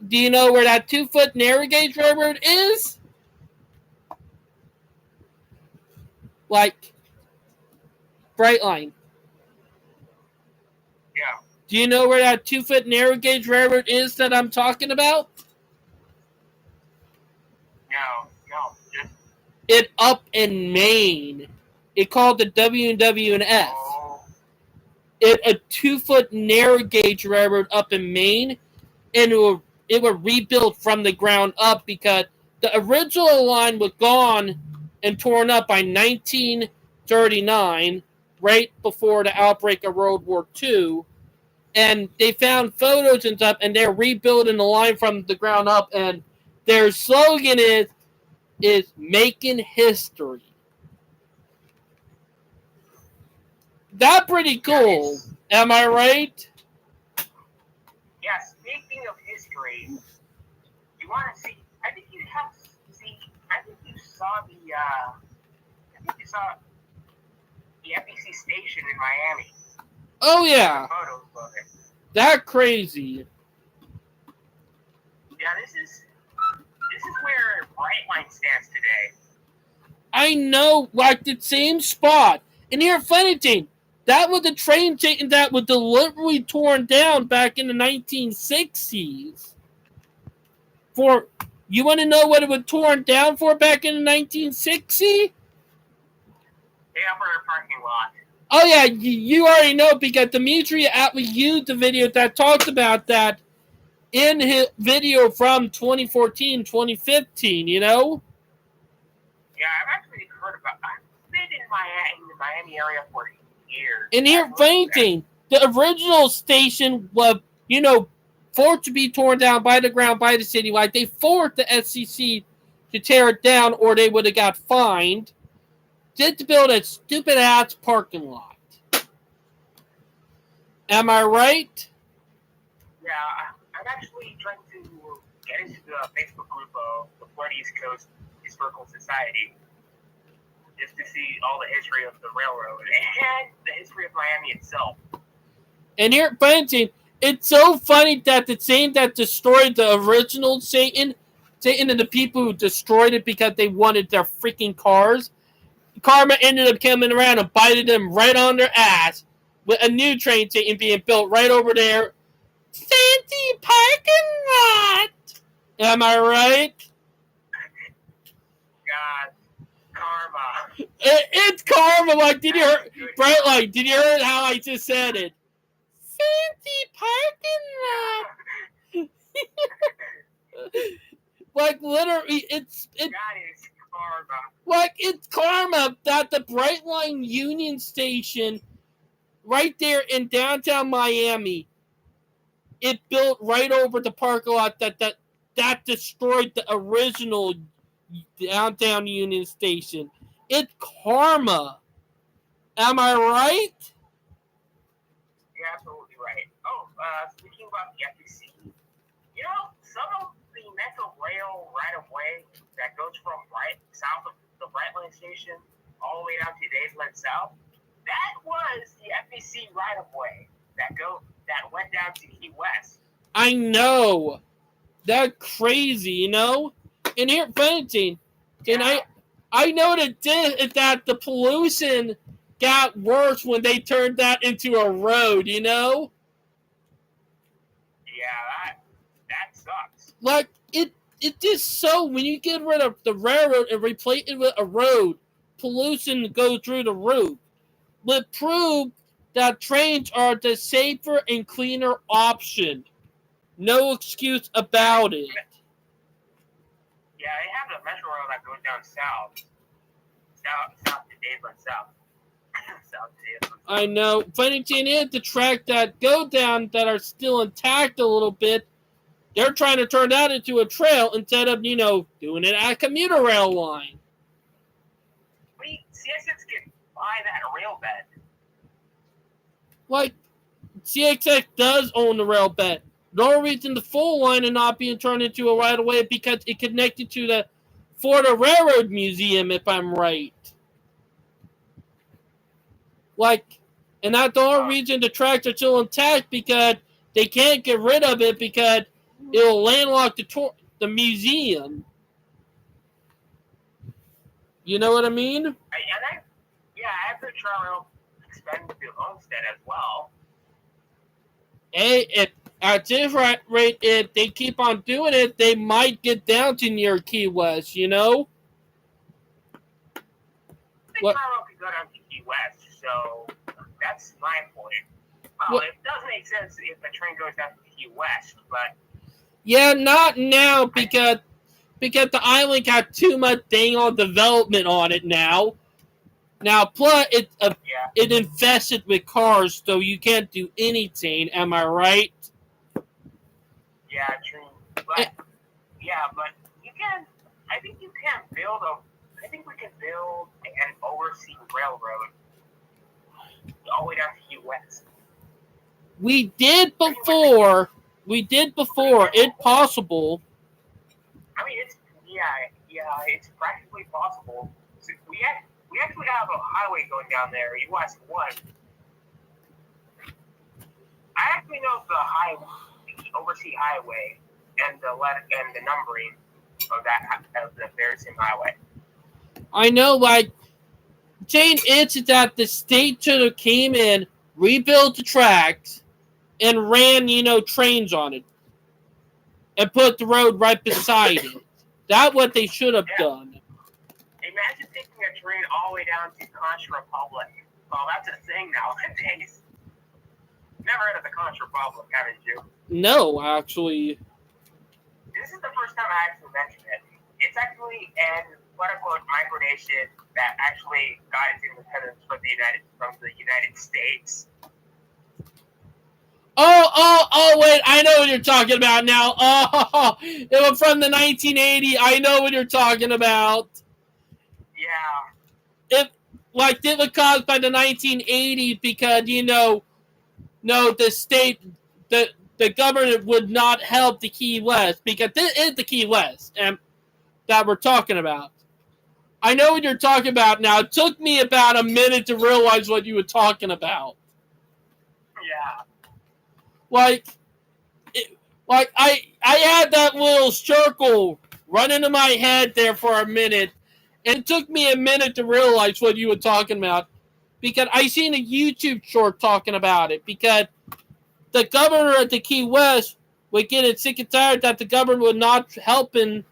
do you know where that 2-foot narrow gauge railroad is? Like, Brightline. Yeah. Do you know where that 2-foot narrow gauge railroad is that I'm talking about? No. It up in Maine. It called the WWF. Oh. It a 2-foot narrow gauge railroad up in Maine, and it was rebuilt from the ground up because the original line was gone and torn up by 1939, right before the outbreak of World War II. And they found photos and stuff, and they're rebuilding the line from the ground up, and their slogan is making history. That's pretty cool. Am I right? Yeah, speaking of history, you want to see, I think you saw the NBC station in Miami. Oh, yeah. Photos of it. That crazy. Yeah, this is where Brightline stands today. I know, like the same spot. And here, funny thing, that was the train station that was deliberately torn down back in the 1960s. You want to know what it was torn down for back in the 1960s? The upper parking lot. Oh yeah, you already know because Dimitri actually used the video that talks about that in his video from 2014, 2015, Yeah, I've actually heard about that. I've been in the Miami area for years. And here, funny thing, the original station was, forced to be torn down by the ground by the city. Like, they forced the SCC to tear it down or they would have got fined. Just to build a stupid-ass parking lot. Am I right? Yeah, I'm actually trying to get into the Facebook group of the Flood East Coast Historical Society just to see all the history of the railroad and the history of Miami itself. And here, Benton, it's so funny that the Satan that destroyed the original Satan and the people who destroyed it because they wanted their freaking cars, karma ended up coming around and biting them right on their ass with a new train Satan being built right over there. Fancy parking lot! Am I right? God, karma. It's karma. Like, did you hear? Bright light. Did you hear how I just said it? Fancy parking lot. Like literally, it's That is karma. like it's karma that the Brightline Union Station, right there in downtown Miami, it built right over the parking lot that destroyed the original downtown Union Station. It's karma. Am I right? You're absolutely right. Oh, speaking about the FEC, you know, some of the Metro Rail right-of-way that goes from south of the Brightline Station all the way down to Daveland South, that was the FEC right-of-way that went down to Key West. I know. That's crazy, you know? And here, Benton, and I know that the pollution got worse when they turned that into a road, you know? Yeah, that sucks. Like, it just so, when you get rid of the railroad and replace it with a road, pollution goes through the roof. But prove that trains are the safer and cleaner option. No excuse about it. Yeah, they have the Metro Rail that goes down south to Daveland South. South to Daveland. I know. Funny thing is, the track that go down that are still intact a little bit, they're trying to turn that into a trail instead of, doing it at a commuter rail line. CSX can buy that rail bed. Like, CSX does own the rail bed. No reason the full line is not being turned into a right-of-way because it connected to the Florida Railroad Museum, if I'm right. Like, and that's the only reason the tracks are still intact, because they can't get rid of it because it'll landlock the museum. You know what I mean? I heard Toronto expand to Homestead as well. Hey, at this rate, if they keep on doing it, they might get down to near Key West, you know? I think Toronto could go down to Key West, so that's my point. Well, it does make sense if the train goes down to Key West, but... Yeah, not now, because the island got too much dang on development on it now. Now, plus, it infested with cars, so you can't do anything, am I right? Yeah, true. But you can... I think we can build an overseas railroad all the way down to Key West. We did before. It's possible. I mean, it's practically possible. So we actually have a highway going down there, US 1. I actually know the overseas highway and the numbering of the very same highway. I know, like, Jane, it's that the state should have came in, rebuilt the tracks, and ran, trains on it, and put the road right beside it. That's what they should have done. Imagine taking a train all the way down to Contra Republic. Well, that's a thing nowadays. Never heard of the Contra Republic, haven't you? No, actually. This is the first time I actually mentioned it. It's actually an quote-unquote micronation that actually got its independence from the United States. Oh, wait, I know what you're talking about now. Oh, it was from the 1980. I know what you're talking about. Yeah. It was caused by the 1980s because, the state, the the government would not help the Key West, because this is the Key West that we're talking about. I know what you're talking about now. It took me about a minute to realize what you were talking about. Yeah. I had that little circle run into my head there for a minute, and it took me a minute to realize what you were talking about, because I seen a YouTube short talking about it, because the governor of the Key West would get sick and tired that the government would not helping,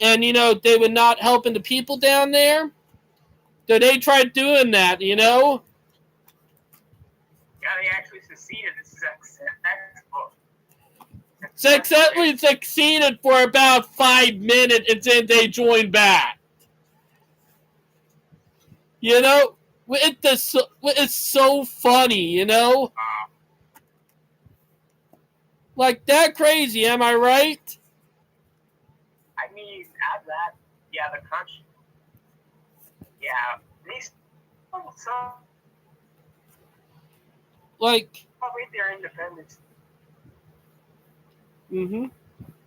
and they would not helping the people down there. So they tried doing that, Yeah, they actually succeeded. This is successfully succeeded for about 5 minutes, and then they joined back. It's so funny, like that crazy. Am I right? I mean, add that. Yeah, the country. Yeah, these so Like, celebrate their independence.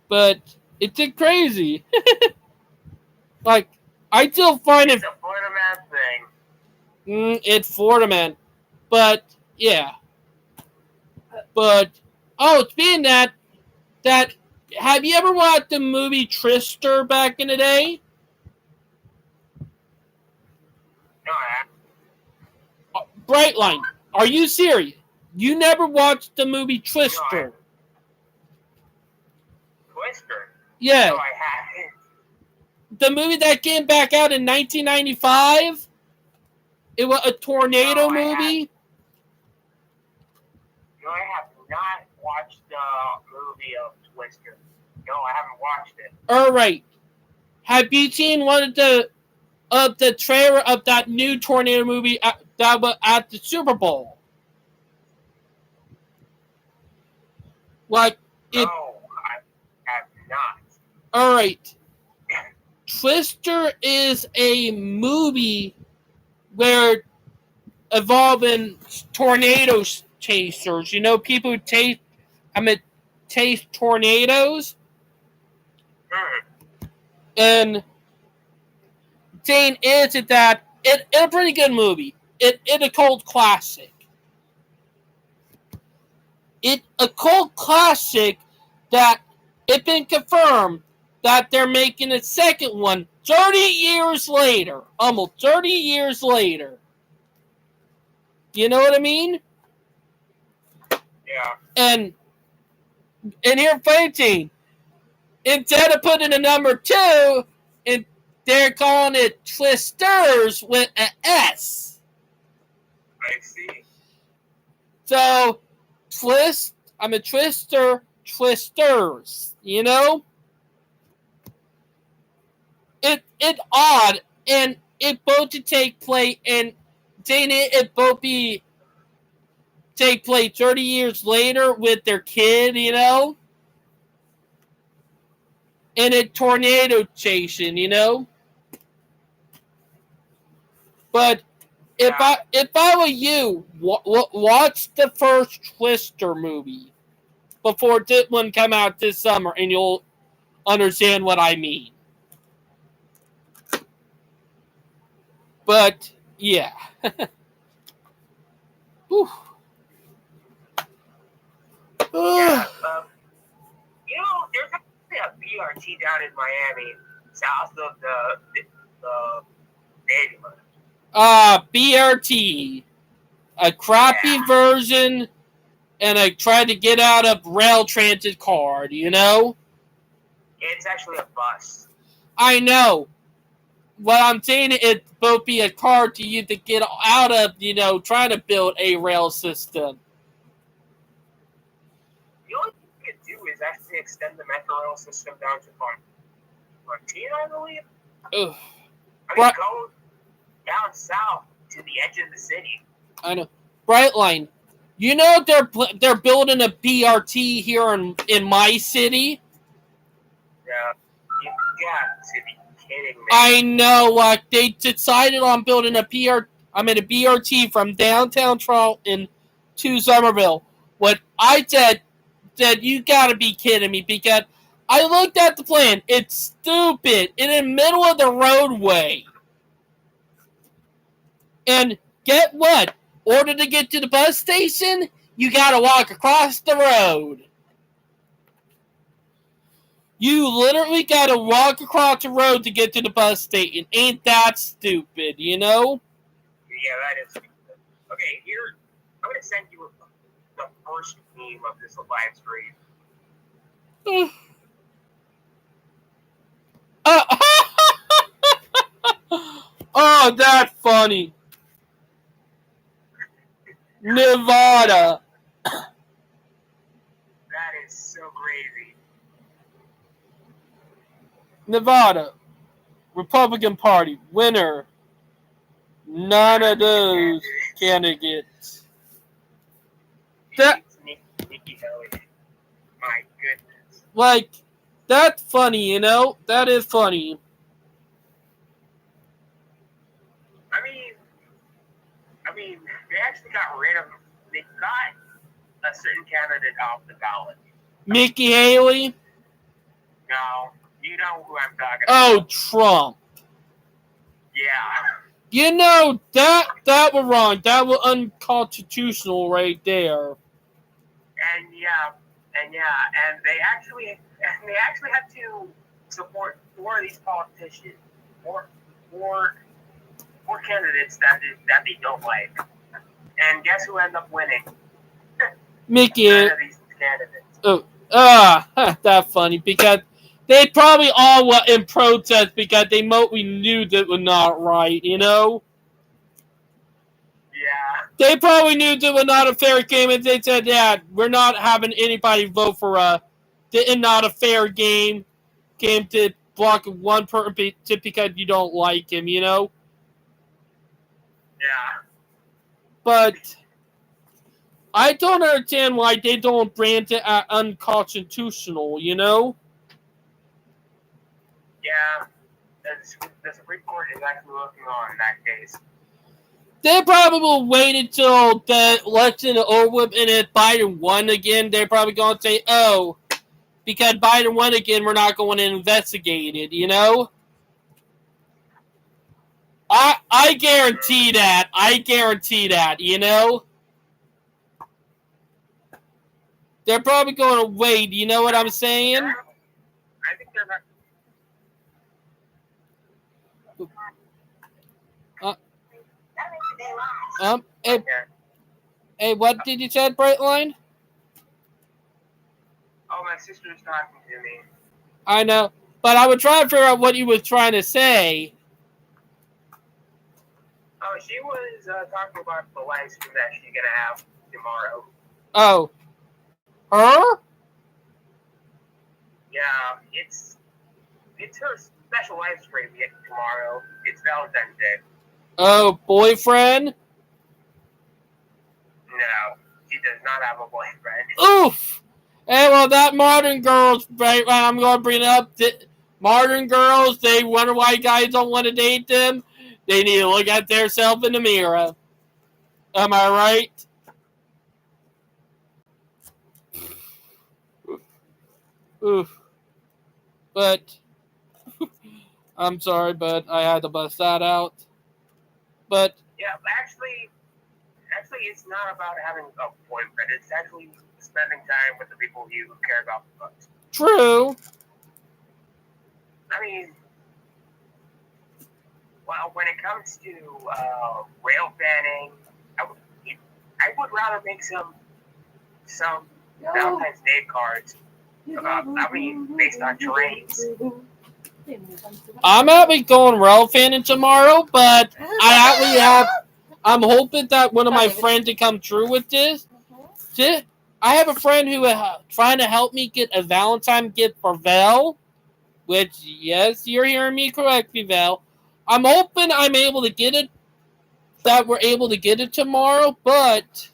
But it's crazy. Like, I still find It's a Florida man thing. It's Florida man, but yeah. But speaking of that have you ever watched the movie Twister back in the day? No, Brightline, are you serious? You never watched the movie Twister? No, Twister? Yeah. No, I haven't. The movie that came back out in 1995? It was a tornado movie? No, I have not watched the movie of Twister. No, I haven't watched it. Alright. Have you seen one of the trailer of that new tornado movie that was at the Super Bowl? Like, no, I have not. Alright. Twister is a movie where involving tornado chasers. People who chase tornadoes. And thing is that it's a pretty good movie. It's a cult classic. It's a cult classic that it's been confirmed that they're making a second one 30 years later. Almost 30 years later. You know what I mean? Yeah. And here, fighting. Instead of putting a number 2, they're calling it Twisters with an S. I see. So, Twister, Twisters. It's odd, and it both to take place, and it both take place 30 years later with their kid, in a tornado chasing, But if I were you, watch the first Twister movie before this one come out this summer, and you'll understand what I mean. But yeah. Whew. Yeah, there's actually a BRT down in Miami, south of the stadium. BRT. A crappy version, and I tried to get out of rail transit card, It's actually a bus. I know. What I'm saying is it both be a card to you to get out of, trying to build a rail system. The only thing you could do is actually extend the metro rail system down to Martina, I believe. Ugh. Go down south to the edge of the city. I know. Brightline. They're building a BRT here in my city? Yeah. You got to be kidding me. I know. They decided on building a BRT from downtown Charlton to Somerville. What I said, said, you gotta be kidding me, because I looked at the plan. It's stupid. In the middle of the roadway. And get what? Order to get to the bus station, you gotta walk across the road. You literally gotta walk across the road to get to the bus station. Ain't that stupid, you know? Yeah, that is stupid. Okay, here, I'm gonna send you the first meme of this live stream. Oh, that's funny. Nevada. That is so crazy. Nevada. Republican Party. Winner. None of those candidates. That, Nikki Haley. My goodness. like, that's funny, you know? That is funny. I mean, they actually got rid of. They got a certain candidate off the ballot. Nikki Haley? No, you know who I'm talking about. Oh, Trump. Yeah. You know, that was wrong. That was unconstitutional right there. And they actually had to support four of these politicians, four candidates that they don't like. And guess who ended up winning? Mickey. None of these candidates. That's funny, because they probably all were in protest because they mostly knew that was not right, you know? Yeah. They probably knew that was not a fair game, and they said, yeah, we're not having anybody vote for not a fair game to block one person just because you don't like him, you know? Yeah. But I don't understand why they don't brand it as unconstitutional, you know? Yeah. The Supreme Court is actually looking on that case. They probably will wait until the election is over and if Biden won again, they're probably going to say, oh, because Biden won again, we're not going to investigate it, you know? I guarantee that. I guarantee that, you know? They're probably going to wait, you know what I'm saying? I think they're not. Hey, what did you say, Brightline? Oh, my sister's talking to me. I know, but I was trying to figure out what you was trying to say. Oh, she was talking about the live stream that she's gonna have tomorrow. Oh, her? Yeah, it's her special live stream tomorrow. It's Valentine's Day. Oh, boyfriend? No, she does not have a boyfriend. Oof! Hey, well, that modern girls, right, I'm going to bring it up. Modern girls, they wonder why guys don't want to date them. They need to look at themselves in the mirror. Am I right? Oof. But, I'm sorry, but I had to bust that out. But, yeah, actually, it's not about having a boyfriend. It's actually spending time with the people you care about the most. True. I mean, well, when it comes to rail banning, I would rather make some Valentine's Day cards based on trains. I'm actually going rail fanning tomorrow, but I'm hoping that one of my friends to come through with this. I have a friend who is trying to help me get a Valentine gift for Val, which, yes, you're hearing me correctly, Val. I'm hoping I'm able to get it, that we're able to get it tomorrow, but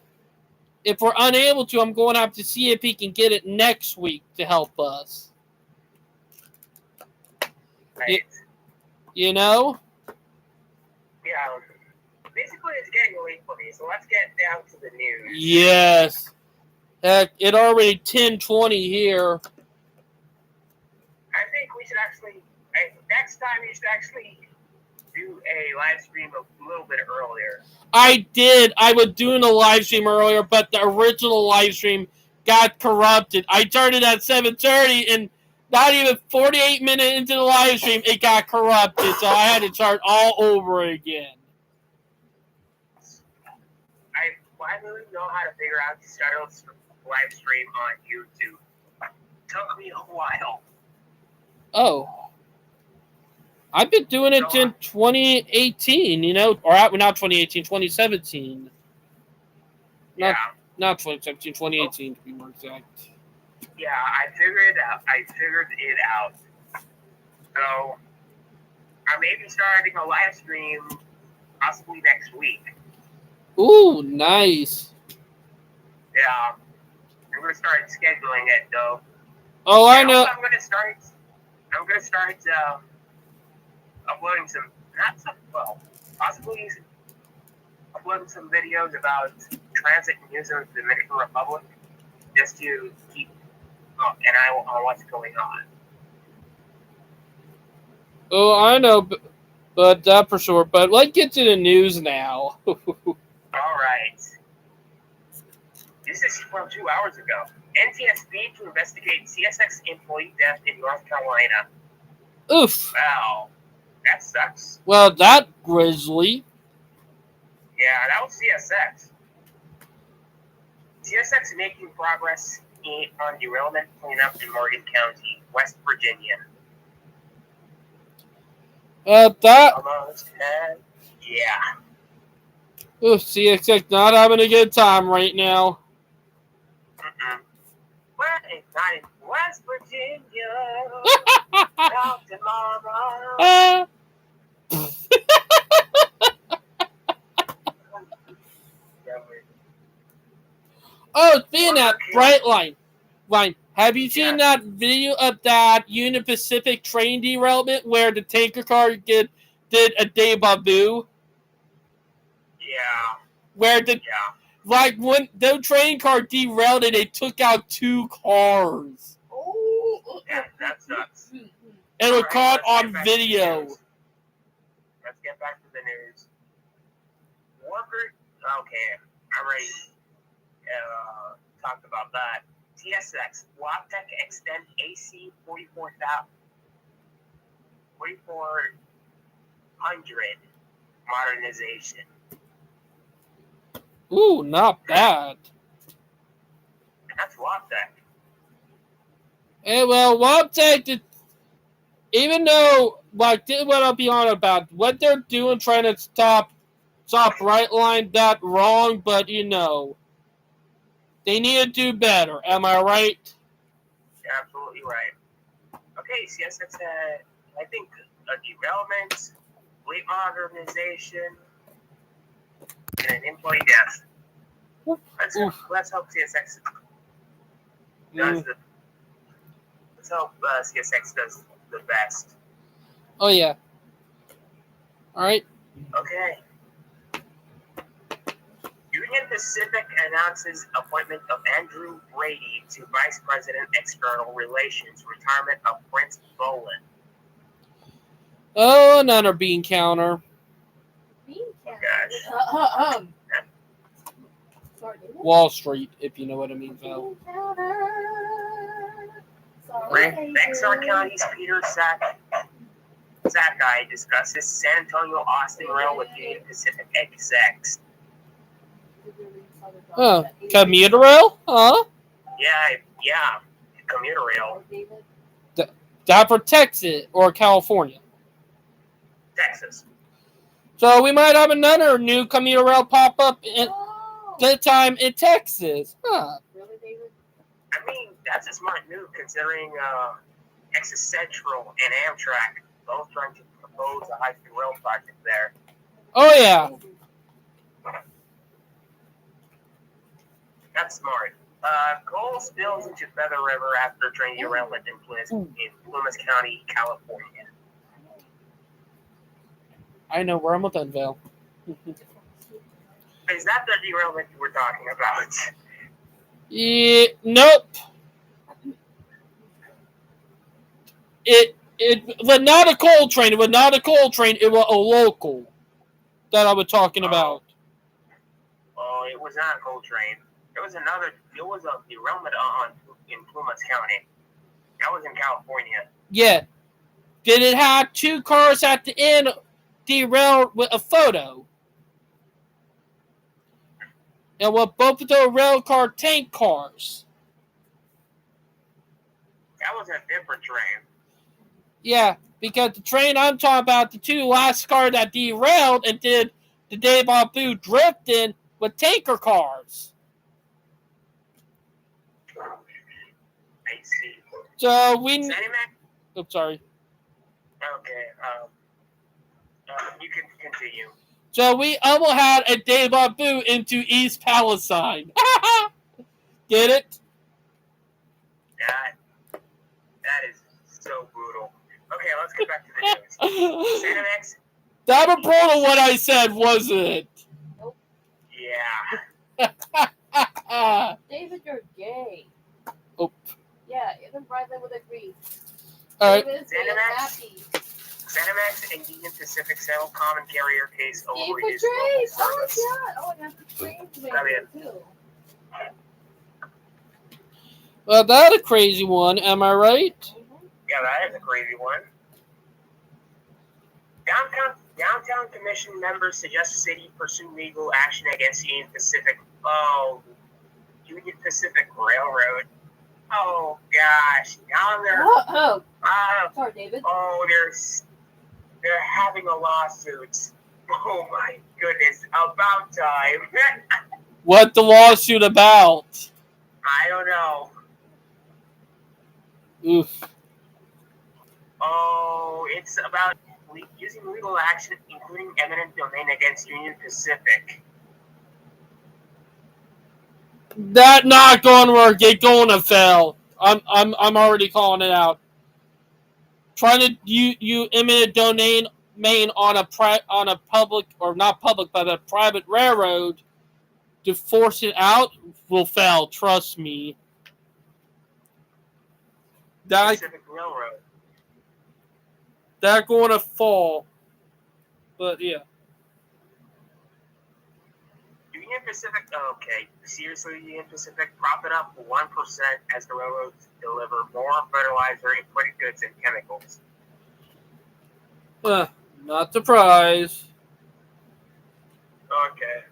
if we're unable to, I'm going to have to see if he can get it next week to help us. Right. You know? Yeah. Basically, it's getting late for me, so let's get down to the news. Yes. Heck, it already 10:20 here. I think we should actually, next time you should actually do a live stream a little bit earlier. I did. I was doing a live stream earlier, but the original live stream got corrupted. I started at 7:30, and not even 48 minutes into the live stream, it got corrupted. So I had to start all over again. I finally know how to figure out to start a live stream on YouTube. Took me a while. Oh. I've been doing it since 2018, you know, or not 2018, 2017. Yeah. Not 2017, 2018 to be more exact. Yeah, I figured it out. So I may be starting a live stream possibly next week. Ooh, nice. Yeah. I'm gonna start scheduling it though. Oh, I know. I'm gonna start uploading possibly uploading some videos about transit news in the Dominican Republic, just to keep an eye on what's going on. Oh, I know, but that for sure. But let's get to the news now. All right. This is from 2 hours ago. NTSB to investigate CSX employee death in North Carolina. Oof. Wow, that sucks. Well, that grisly. Yeah, that was CSX. CSX making progress on derailment cleanup in Morgan County, West Virginia. That. Almost had, yeah. Oof, CXX not having a good time right now. Well, it's not in West Virginia. Out tomorrow. Oh, seeing that bright line. Have you seen that video of that Union Pacific train derailment where the tanker car did a debut? Yeah. Where when the train car derailed and it took out 2 cars. Oh, yeah, that sucks. It was caught on video. Let's get back to the news. Okay, I already talked about that. TSX, Waptec extend AC 4400 modernization. Ooh, not bad. That's Waptec. Hey, well, Waptec, even though, what I'll be on about, what they're doing, trying to stop Brightline, that wrong, but you know, they need to do better. Am I right? You're absolutely right. Okay, CSX had, I think, a derailment, fleet modernization, and an employee death. Let's hope CSX does let's hope CSX does the best. Oh yeah. All right. Okay. Union Pacific announces appointment of Andrew Brady to Vice President External Relations. Retirement of Prince Bowen. Oh, another bean counter. Bean counter. Gosh. Sorry, Wall Street, if you know what I mean, Val. Bexar County's Peter Sakai discusses San Antonio Austin Rail with Union Pacific execs. Huh. Commuter rail? Huh? Yeah. Commuter rail. That for Texas or California? Texas. So we might have another new commuter rail pop up this time in Texas. Huh. Really, David? I mean, that's a smart move considering Texas Central and Amtrak both trying to propose a high-speed rail project there. Oh, yeah. That's smart. Coal spills into Feather River after train derailment in Plumas County, California. I know where I'm with that, Val. Is that the derailment you were talking about? Yeah, nope. It was not a coal train. It was not a coal train. It was a local that I was talking about. Oh, it was not a coal train. There was another. It was a derailment in Plumas County. That was in California. Yeah. Did it have two cars at the end derailed with a photo? And were both of the rail car tank cars? That was a different train. Yeah, because the train I'm talking about, the two last cars that derailed and did the Dave Boo drifting with tanker cars. I see. So we. Cinemax? Sorry. Okay. You can continue. So we almost had a Dave Boo into East Palestine. Get it? That is so brutal. Okay, let's get back to the news. Cinemax. That was brutal what I said, wasn't it? Nope. Yeah. David, you're gay. Oh. Yeah, even Bradley would agree. Alright. David is gay and happy. Cinemax and Union Pacific settled common carrier case over Gay for reduced trade. local Oh service. my god. Oh, I got the trains radio too. Well, that's a crazy one, am I right? Mm-hmm. Yeah, that is a crazy one. Downtown Commission members suggest the city pursue legal action against Union Pacific. Oh, Union Pacific Railroad. Oh gosh, now they're. Sorry, David. Oh, they're having a lawsuit. Oh my goodness, about time. What the lawsuit about? I don't know. Oof. Oh, it's about using legal action, including eminent domain against Union Pacific. That not going to work. It's going to fail. I'm already calling it out. Trying to you eminent domain on a public, or not public, but a private railroad to force it out will fail. Trust me. Pacific Railroad. They're going to fall. But yeah. Union Pacific. Okay, seriously, Union Pacific, prop it up 1% as the railroads deliver more fertilizer, imported goods, and chemicals. Not surprised. Okay.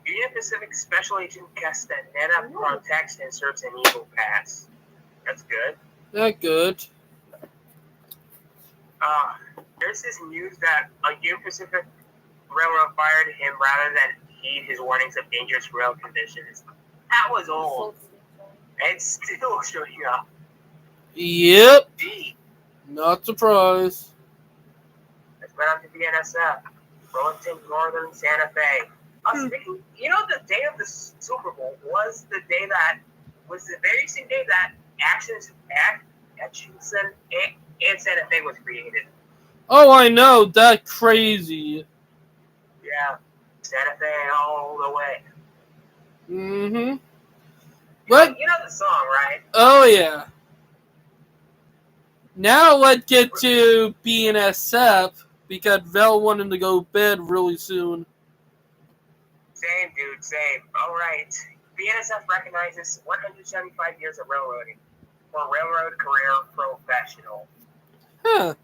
Union Pacific Special Agent Castaneda protects and serves an Eagle Pass. That's good. That good. There's this news that a Union Pacific Railroad fired him rather than heed his warnings of dangerous rail conditions. That was old. It's still showing up. Yep. Gee. Not surprised. Let's go down to BNSF. Burlington, Northern Santa Fe. Speaking, you know, the day of the Super Bowl was the very same day that Atchison and Santa Fe was created. Oh, I know. That's crazy. Yeah. Santa Fe all the way. Mm-hmm. You know the song, right? Oh, yeah. Now let's get to BNSF, because Vel wanted to go to bed really soon. Same, dude, same. All right. BNSF recognizes 175 years of railroading for railroad career professional. Huh.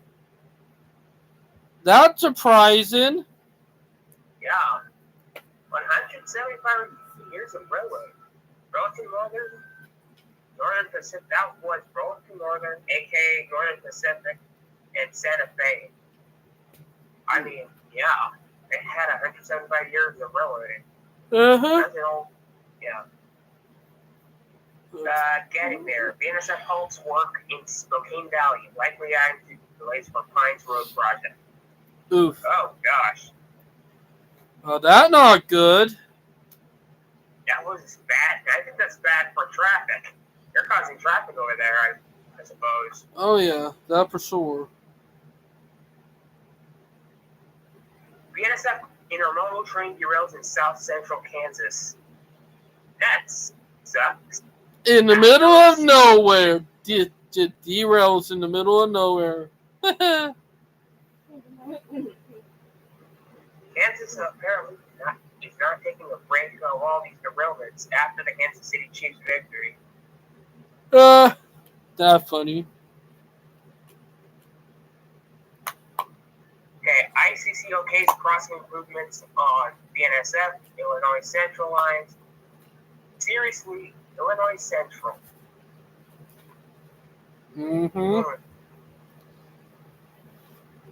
That's surprising. Yeah. 175 years of railroad. Burlington Northern Pacific, that was Burlington Northern, a.k.a. Northern Pacific, and Santa Fe. I mean, yeah. It had 175 years of railroading. That's an old, yeah. Getting there. BNSF halts work in Spokane Valley, likely adding to delays for Pines Road project. Oof. Oh, gosh. Oh, that's not good. That was bad. I think that's bad for traffic. They're causing traffic over there, I suppose. Oh, yeah. That for sure. BNSF intermodal train derails in south central Kansas. That sucks. In the middle of nowhere. Derails in the middle of nowhere. Kansas apparently is not taking a break of all these derailments after the Kansas City Chiefs victory. That's funny. Okay, ICC okays crossing improvements on BNSF, Illinois Central lines. Seriously, Illinois Central. Mm-hmm.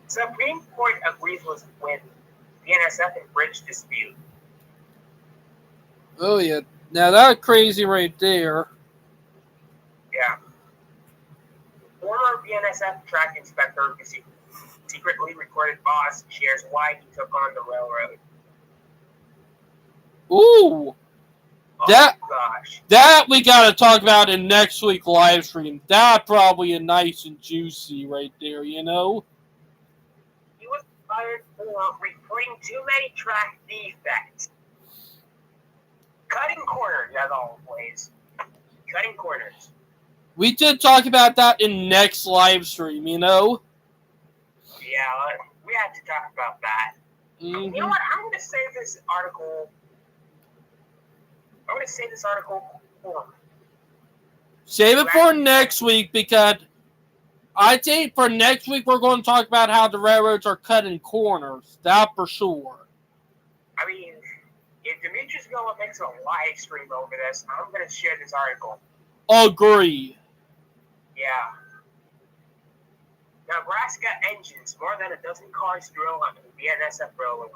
Supreme Court agrees with BNSF and bridge dispute. Oh, yeah. Now, that's crazy right there. Yeah. Former BNSF track inspector who secretly recorded boss shares why he took on the railroad. Ooh. Oh, gosh. That we got to talk about in next week's live stream. That probably a nice and juicy right there, you know? He was fired for reporting too many track defects. Cutting corners, as always. Cutting corners. We did talk about that in next live stream, you know? Yeah, we had to talk about that. Mm-hmm. You know what? I'm going to save this article. For Save it for next week because I think for next week we're going to talk about how the railroads are cutting corners. That for sure. I mean, if Demetrius Villa makes a live stream over this, I'm going to share this article. Agree. Yeah. Nebraska engines, more than a dozen cars drill on the BNSF railway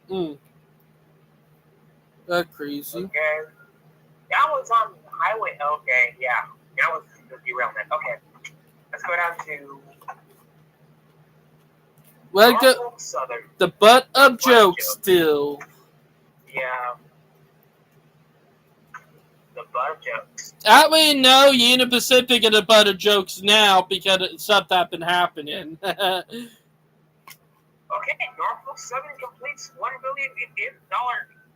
line. That's crazy. Okay. That was on the highway. Okay, yeah. That was the derailment. Okay. Let's go down to Norfolk Southern. The butt of jokes still. Yeah. The butt of jokes. That way you know Union Pacific are the butt of jokes now because stuff that's been happening. Okay, Norfolk Southern completes $1 billion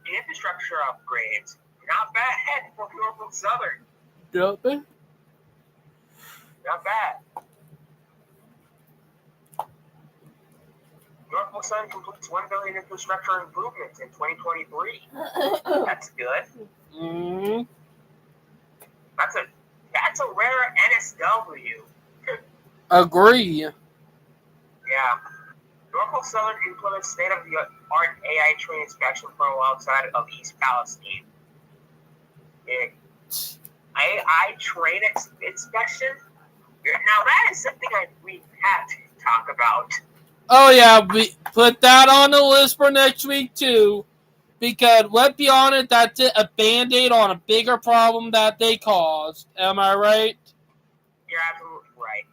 in infrastructure upgrades. Not bad for Norfolk Southern. Not bad. Not bad. Norfolk Southern completes $1 billion infrastructure improvements in 2023. That's good. Mm-hmm. That's a rare NSW. Agree. Yeah. Norfolk Southern implements state-of-the-art AI train inspection from outside of East Palestine. AI train inspection? Now that is something we have to talk about. Oh yeah, we put that on the list for next week too. Because let's be honest, that's a band-aid on a bigger problem that they caused. Am I right? You're absolutely right.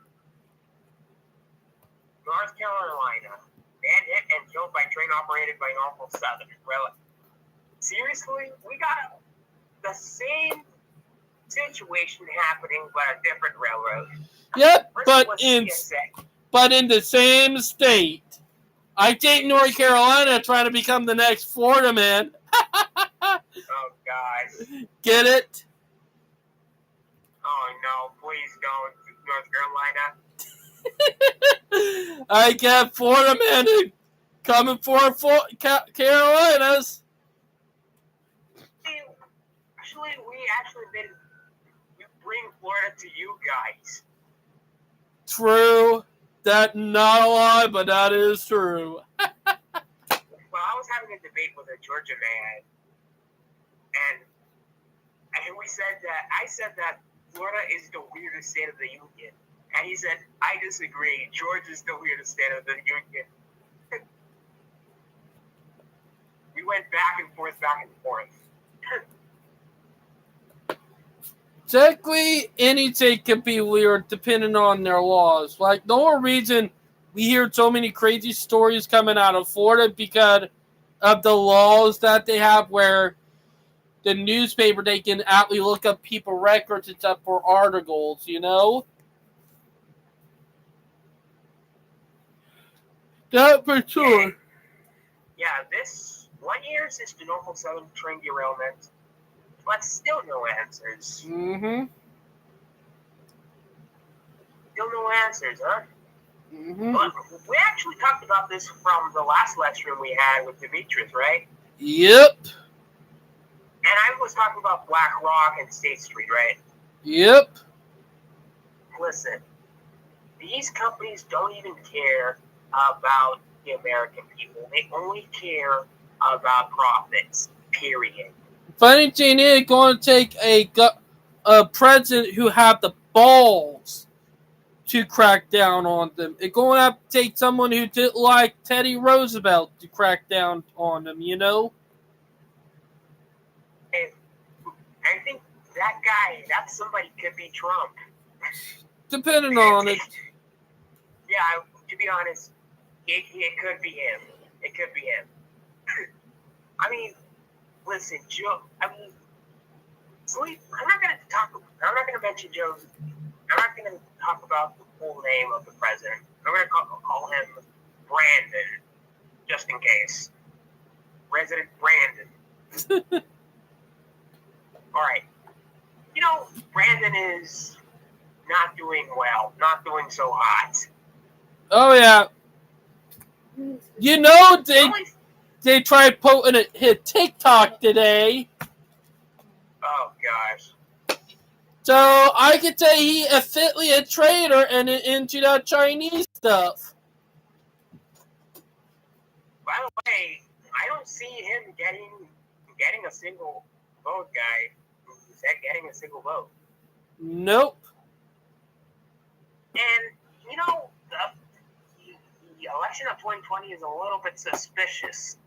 North Carolina. Man hit and killed by train operated by Norfolk Southern. Seriously? We got the same situation happening but a different railroad. Yep, but in the same state. I think North Carolina trying to become the next Florida man. Oh, gosh. Get it? Oh, no. Please don't. North Carolina. I got Florida man coming for Carolinas. Actually, we bring Florida to you guys. True. That's not a lie, but that is true. Well, I was having a debate with a Georgia man, and I said that Florida is the weirdest state of the union. And he said, I disagree. Georgia's the weirdest state of the union. We went back and forth. Technically, any state can be weird depending on their laws. Like, the whole reason we hear so many crazy stories coming out of Florida because of the laws that they have where the newspaper, they can actually look up people records and stuff for articles, you know? That for sure. Yeah, this 1 year since the Norfolk Southern train derailment, but still no answers. Mm-hmm. Still no answers, huh? Mm-hmm. But we actually talked about this from the last lecture we had with Demetrius, right? Yep. And I was talking about Black Rock and State Street, right? Yep. Listen, these companies don't even care about the American people. They only care about profits, period. Funny thing is, going to take a president who have the balls to crack down on them. It's going to have to take someone who did like Teddy Roosevelt to crack down on them, you know? And I think that somebody could be Trump. Depending on it. Yeah, to be honest, it could be him. It could be him. I mean, listen, Joe. I mean, I'm not gonna mention Joe. I'm not gonna talk about the full name of the president. I'm gonna call him Brandon, just in case. President Brandon. All right. You know, Brandon is not doing well. Not doing so hot. Oh, yeah. You know, they tried putting a hit TikTok today. Oh, gosh. So, I could say he officially a traitor and into that Chinese stuff. By the way, I don't see him getting a single vote, guy. Is that getting a single vote? Nope. And, you know, the election of 2020 is a little bit suspicious.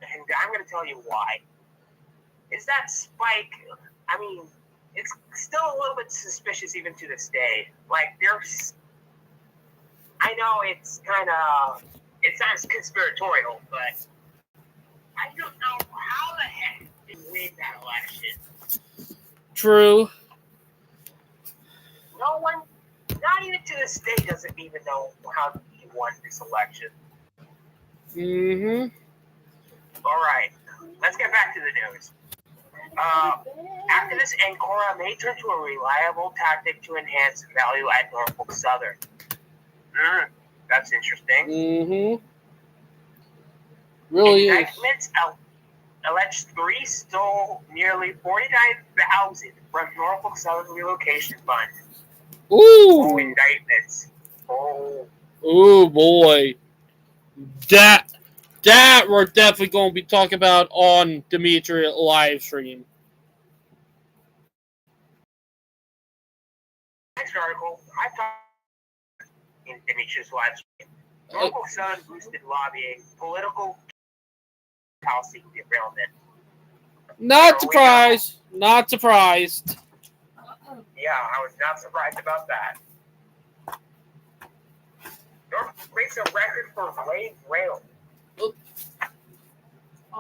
And I'm going to tell you why. Is that spike, I mean, it's still a little bit suspicious even to this day. Like, I know it sounds conspiratorial, but I don't know how the heck he win that election. True. No one, not even to this day, doesn't even know how he won this election. Mm-hmm. All right, let's get back to the news. Activist Ancora may turn to a reliable tactic to enhance value at Norfolk Southern. That's interesting. Mm-hmm. Really Indictments alleged 3 stole nearly $49,000 from Norfolk Southern relocation fund. Ooh. Oh, indictments. Oh. Oh boy. That we're definitely going to be talking about on Demetria live stream. Next article, I talked in Demetrius live stream. Norfolk Southern boosted lobbying, political policy derailment. Not surprised. Not surprised. Yeah, I was not surprised about that. Norfolk breaks a record for delayed rail.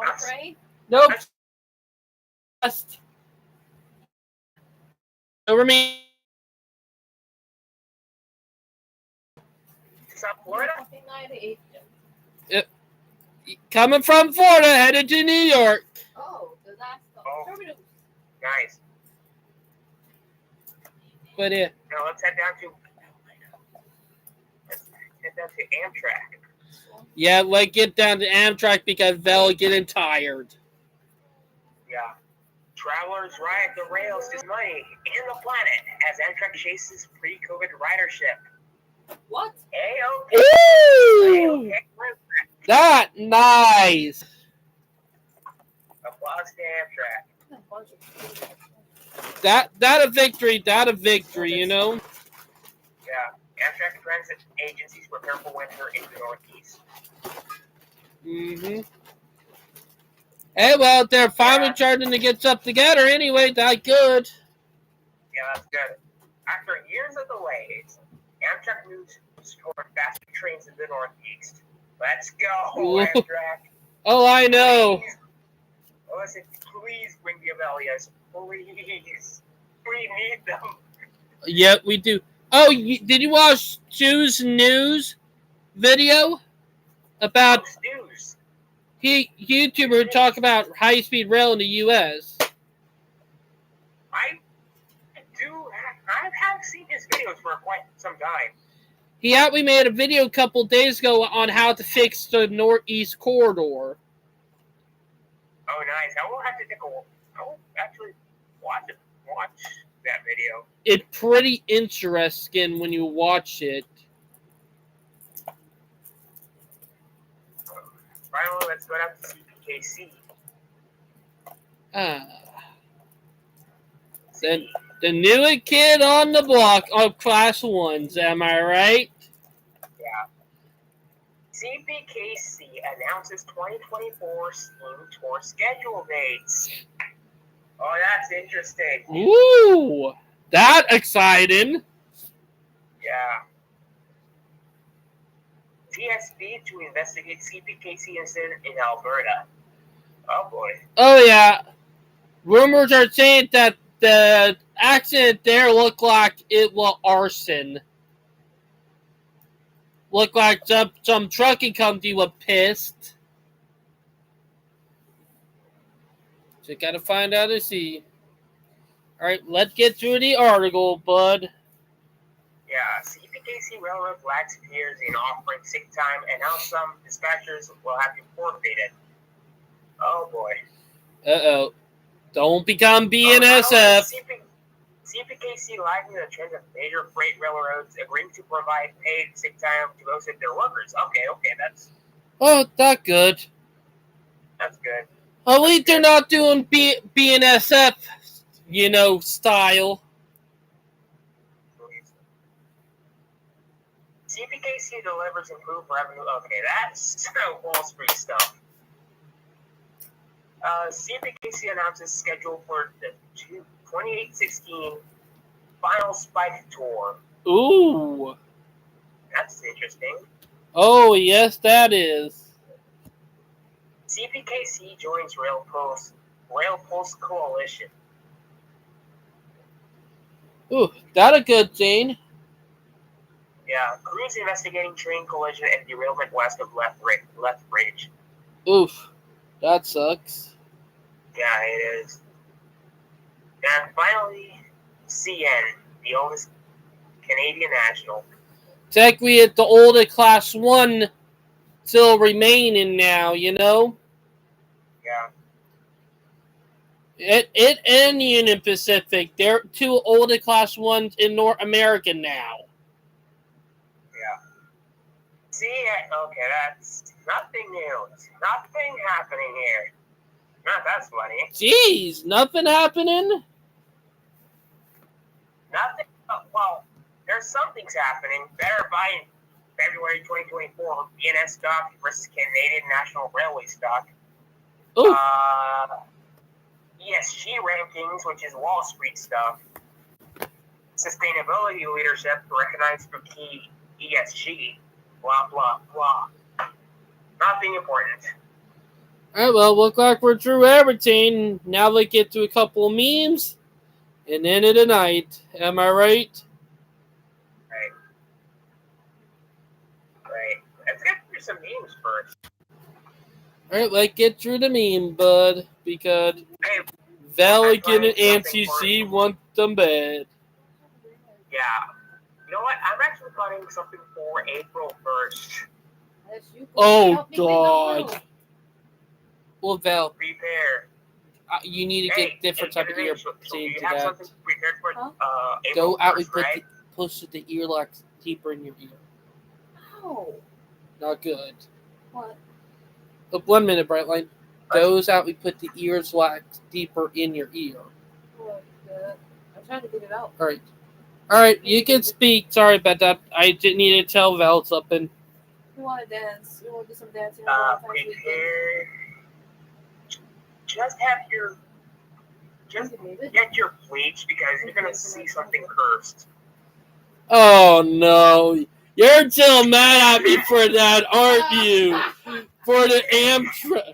Afraid? Nope. Over me. South Florida? Coming from Florida, headed to New York. Oh, so that's the terminus. Nice. But yeah. Now let's head down to Amtrak. Yeah, let's get down to Amtrak because they'll getting tired. Yeah. Travelers ride the rails to money and the planet as Amtrak chases pre-COVID ridership. What? Ooh! That nice. Applause to Amtrak. That a victory, you know? Yeah. Amtrak transit agencies prepare for winter in the Northeast. Mm-hmm. Hey, well, they're finally starting to get stuff together anyway. That's good. Yeah, that's good. After years of delays, Amtrak moves toward faster trains in the Northeast. Let's go, Amtrak. Oh, I know. Listen, please bring the Avelias. Please. We need them. Yep, we do. Oh, did you watch Stu's news video about news? YouTuber talk about high-speed rail in the U.S.? I have seen his videos for quite some time. We made a video a couple days ago on how to fix the northeast corridor. Oh, nice. I will have to I will actually watch that video. It's pretty interesting when you watch it. Finally, let's go down to CPKC. The newest kid on the block of Class 1s, am I right? Yeah. CPKC announces 2024 Steam Tour schedule dates. Oh, that's interesting. Ooh, that exciting. Yeah. TSB to investigate CPKC incident in Alberta. Oh, boy. Oh, yeah. Rumors are saying that the accident there looked like it was arson. Looked like some trucking company was pissed. So gotta find out and see. Alright, let's get through the article, bud. Yeah, CPKC Railroad lacks peers in offering sick time, and now some dispatchers will have to forfeit it. Oh boy. Uh-oh. Don't become BNSF. CPKC lagging the trend of major freight railroads agreeing to provide paid sick time to most of their workers. Okay, that's That's good. That's good. At least they're not doing BNSF, style. CPKC delivers improved revenue. Okay, that's Wall Street stuff. CPKC announces schedule for the 28-16 Final Spike Tour. Ooh. That's interesting. Oh, yes, that is. CPKC joins Rail Post Coalition. Ooh, that a good thing. Yeah, crews investigating train collision and derailment west of Left Bridge. Oof, that sucks. Yeah, it is. And finally, CN, the oldest Canadian national. Technically, it's the oldest Class 1 still remaining now, Yeah. It and Union Pacific, they're two older Class 1s in North America now. Yeah. CN, okay, that's nothing new. Nothing happening here. That's funny. Jeez, nothing happening? Nothing. Well, there's some things happening. Better by February 2024, BNS stock versus Canadian National Railway stock. Ooh. ESG rankings, which is Wall Street stuff. Sustainability leadership recognized for key ESG. Blah, blah, blah. Nothing important. Alright, well, look like we're through everything. Now let's get to a couple of memes and end of the night. Am I right? Right. Let's get through some memes first. Alright, let's get through the meme, bud. Because Valigan and NCC want them bad. Yeah. You know what? I'm actually planning something for April 1st. Oh, God. Well, Val, Prepare. you need to get different type of ear so to you that. have something prepared for April Go out 1st, and put right? close to the ear locks deeper in your ear. Oh. Not good. What? 1 minute, Brightline. Goes out, we put the ears locks deeper in your ear. I'm trying to get it out. Alright, you can speak. Sorry about that. I didn't need to tell Val something. You want to dance? You want to do some dancing? Prepare. Just have your. Just get your bleach because you're gonna see something cursed. Oh no. You're still mad at me for that, aren't you? For the Amtrak.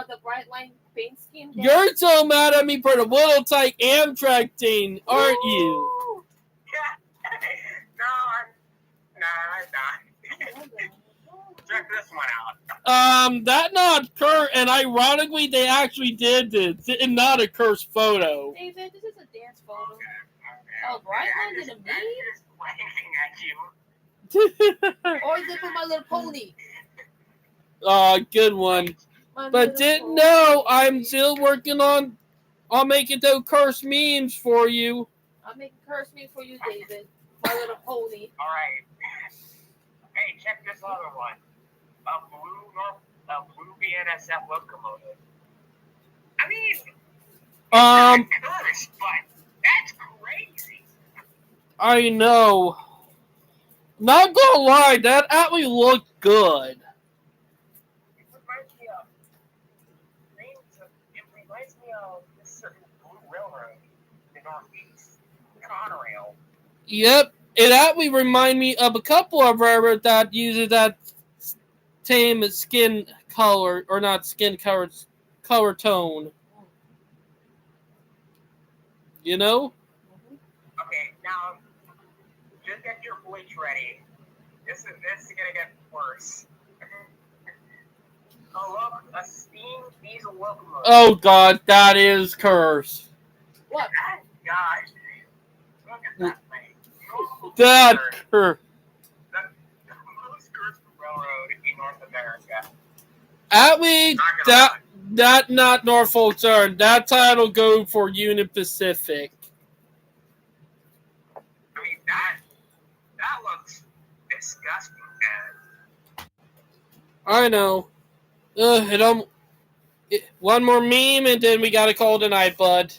The bright line paint scheme. You're so mad at me for the little tight Amtrak thing, aren't you? I'm not. Check this one out. That not and ironically, they actually did this. It's not a cursed photo. David, this is a dance photo. Okay. Oh, Bright I'm Line just, did a I'm meme? just winking at you. Or is it for My Little Pony? Good one. My But Little didn't Pony. know I'm still working on making those cursed memes for you. I'm making curse me for you, David. My Little Pony. All right. Hey, check this other one. A blue BNSF locomotive. I mean, it's not cursed, but that's crazy. I know. Not gonna lie, that actually looked good. It reminds me of this certain blue railroad in the Northeast, Conrail. Yep, it actually reminded me of a couple of railroads that uses that same skin color, or not skin color tone. You know? Okay, now just get your bleach ready. This is gonna get worse. A steam diesel locomotive. Oh god, that is cursed. What? Gosh, look at that thing. That cursed. The most cursed railroad in North America. Actually, that not Norfolk Southern. That title go for Union Pacific. I mean that looks disgusting, man. I know. One more meme and then we gotta call it a night, bud.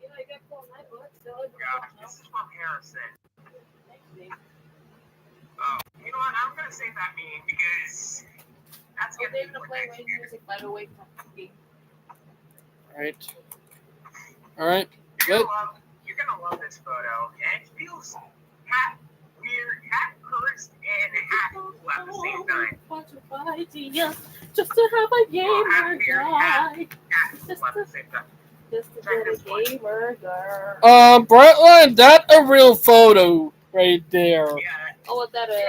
Yeah, I got called my butt. Gosh, this is from Harrison. You know what? I'm gonna say that meme because that's Oh, gonna they're be gonna for play next rain year. music, by the way, from the Alright. You're Good. gonna love this photo. And it feels half weird, half cursed, and half cool at the same time. Just to have a gamer Half weird, half guy. cool at the same time. Just to get a gamer girl. Brightline, that a real photo right there. Yeah, Oh, was that it's a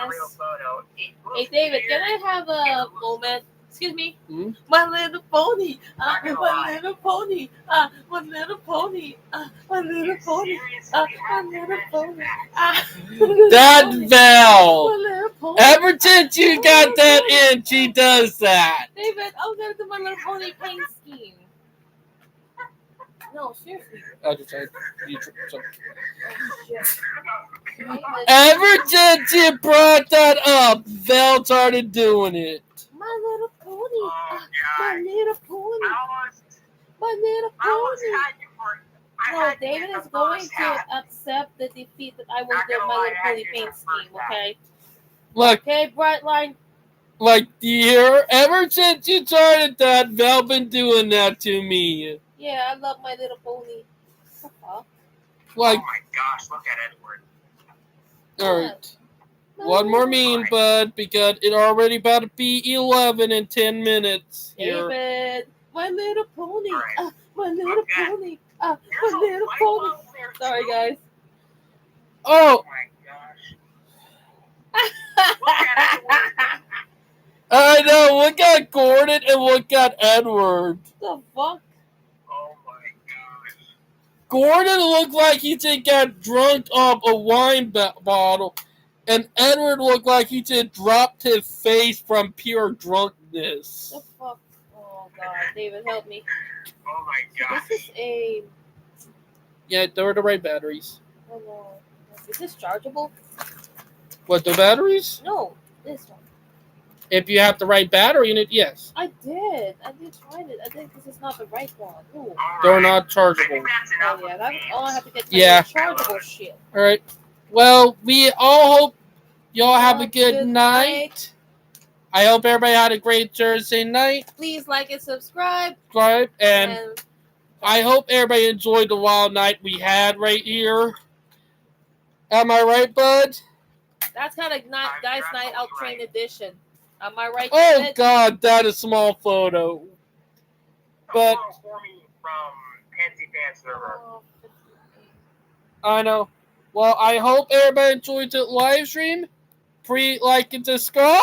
real NS? photo. Hey, David, can I have a moment? Excuse me. Hmm? My Little Pony. Not gonna My lie. Little Pony. My Little Pony. My Little Pony. My Little Pony. That Val. My Little Pony. Ever since you got that in, she does that. David, I'm gonna do My Little Pony paint scheme. No, seriously. Ever since you brought that up, Val started doing it. My Little Pony. Oh, My God. Little Pony. My Little I almost Pony. had you for. No, David is going to accept the defeat that I will do My Little Pony paint scheme, okay? Look, Okay, Brightline. like, dear, ever since you started that, Val been doing that to me. Yeah, I love My Little Pony. Like, oh my gosh, look at Edward. alright. One more meme, bud, because it already about to be 11 in 10 minutes here. David, My Little Pony. Right. My Little Pony. My There's a Little light Pony. bulb there, Sorry, too. guys. Oh, Oh my gosh. Look at Edward. I know. Look at Gordon and look at Edward. The fuck? Oh my gosh. Gordon looked like he just got drunk off a wine bottle, and Edward looked like he just dropped his face from pure drunkenness. The fuck? Oh god, David, help me. Oh my gosh. This is a. Yeah, they're the right batteries. Oh no. Is this chargeable? What, the batteries? No, this one. If you have the right battery in it, yes. I did try it. I think this is not the right one. Ooh. They're not I chargeable. think that's Oh enough yeah, of that's memes. all I have to get. Yeah. Chargeable shit. Alright. Well, we all hope y'all have a good night. I hope everybody had a great Thursday night. Please like and subscribe. And I hope everybody enjoyed the wild night we had right here. Am I right, bud? That's kind of not Dice Night Out Train Edition. Am I right? Oh, David? God, that is a small photo. But For me from Pansy Fan Server. Oh, I know. Well, I hope everybody enjoyed the live stream. Like, and subscribe.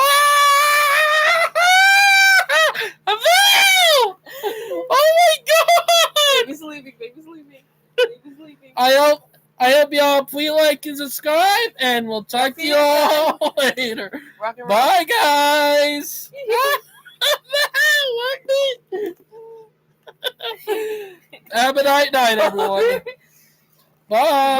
Oh my God! Baby's leaving. Baby's leaving. Baby's leaving. I hope y'all please like and subscribe, and we'll talk to y'all later. Rock and roll. Bye, guys. Have a night, everyone. Bye.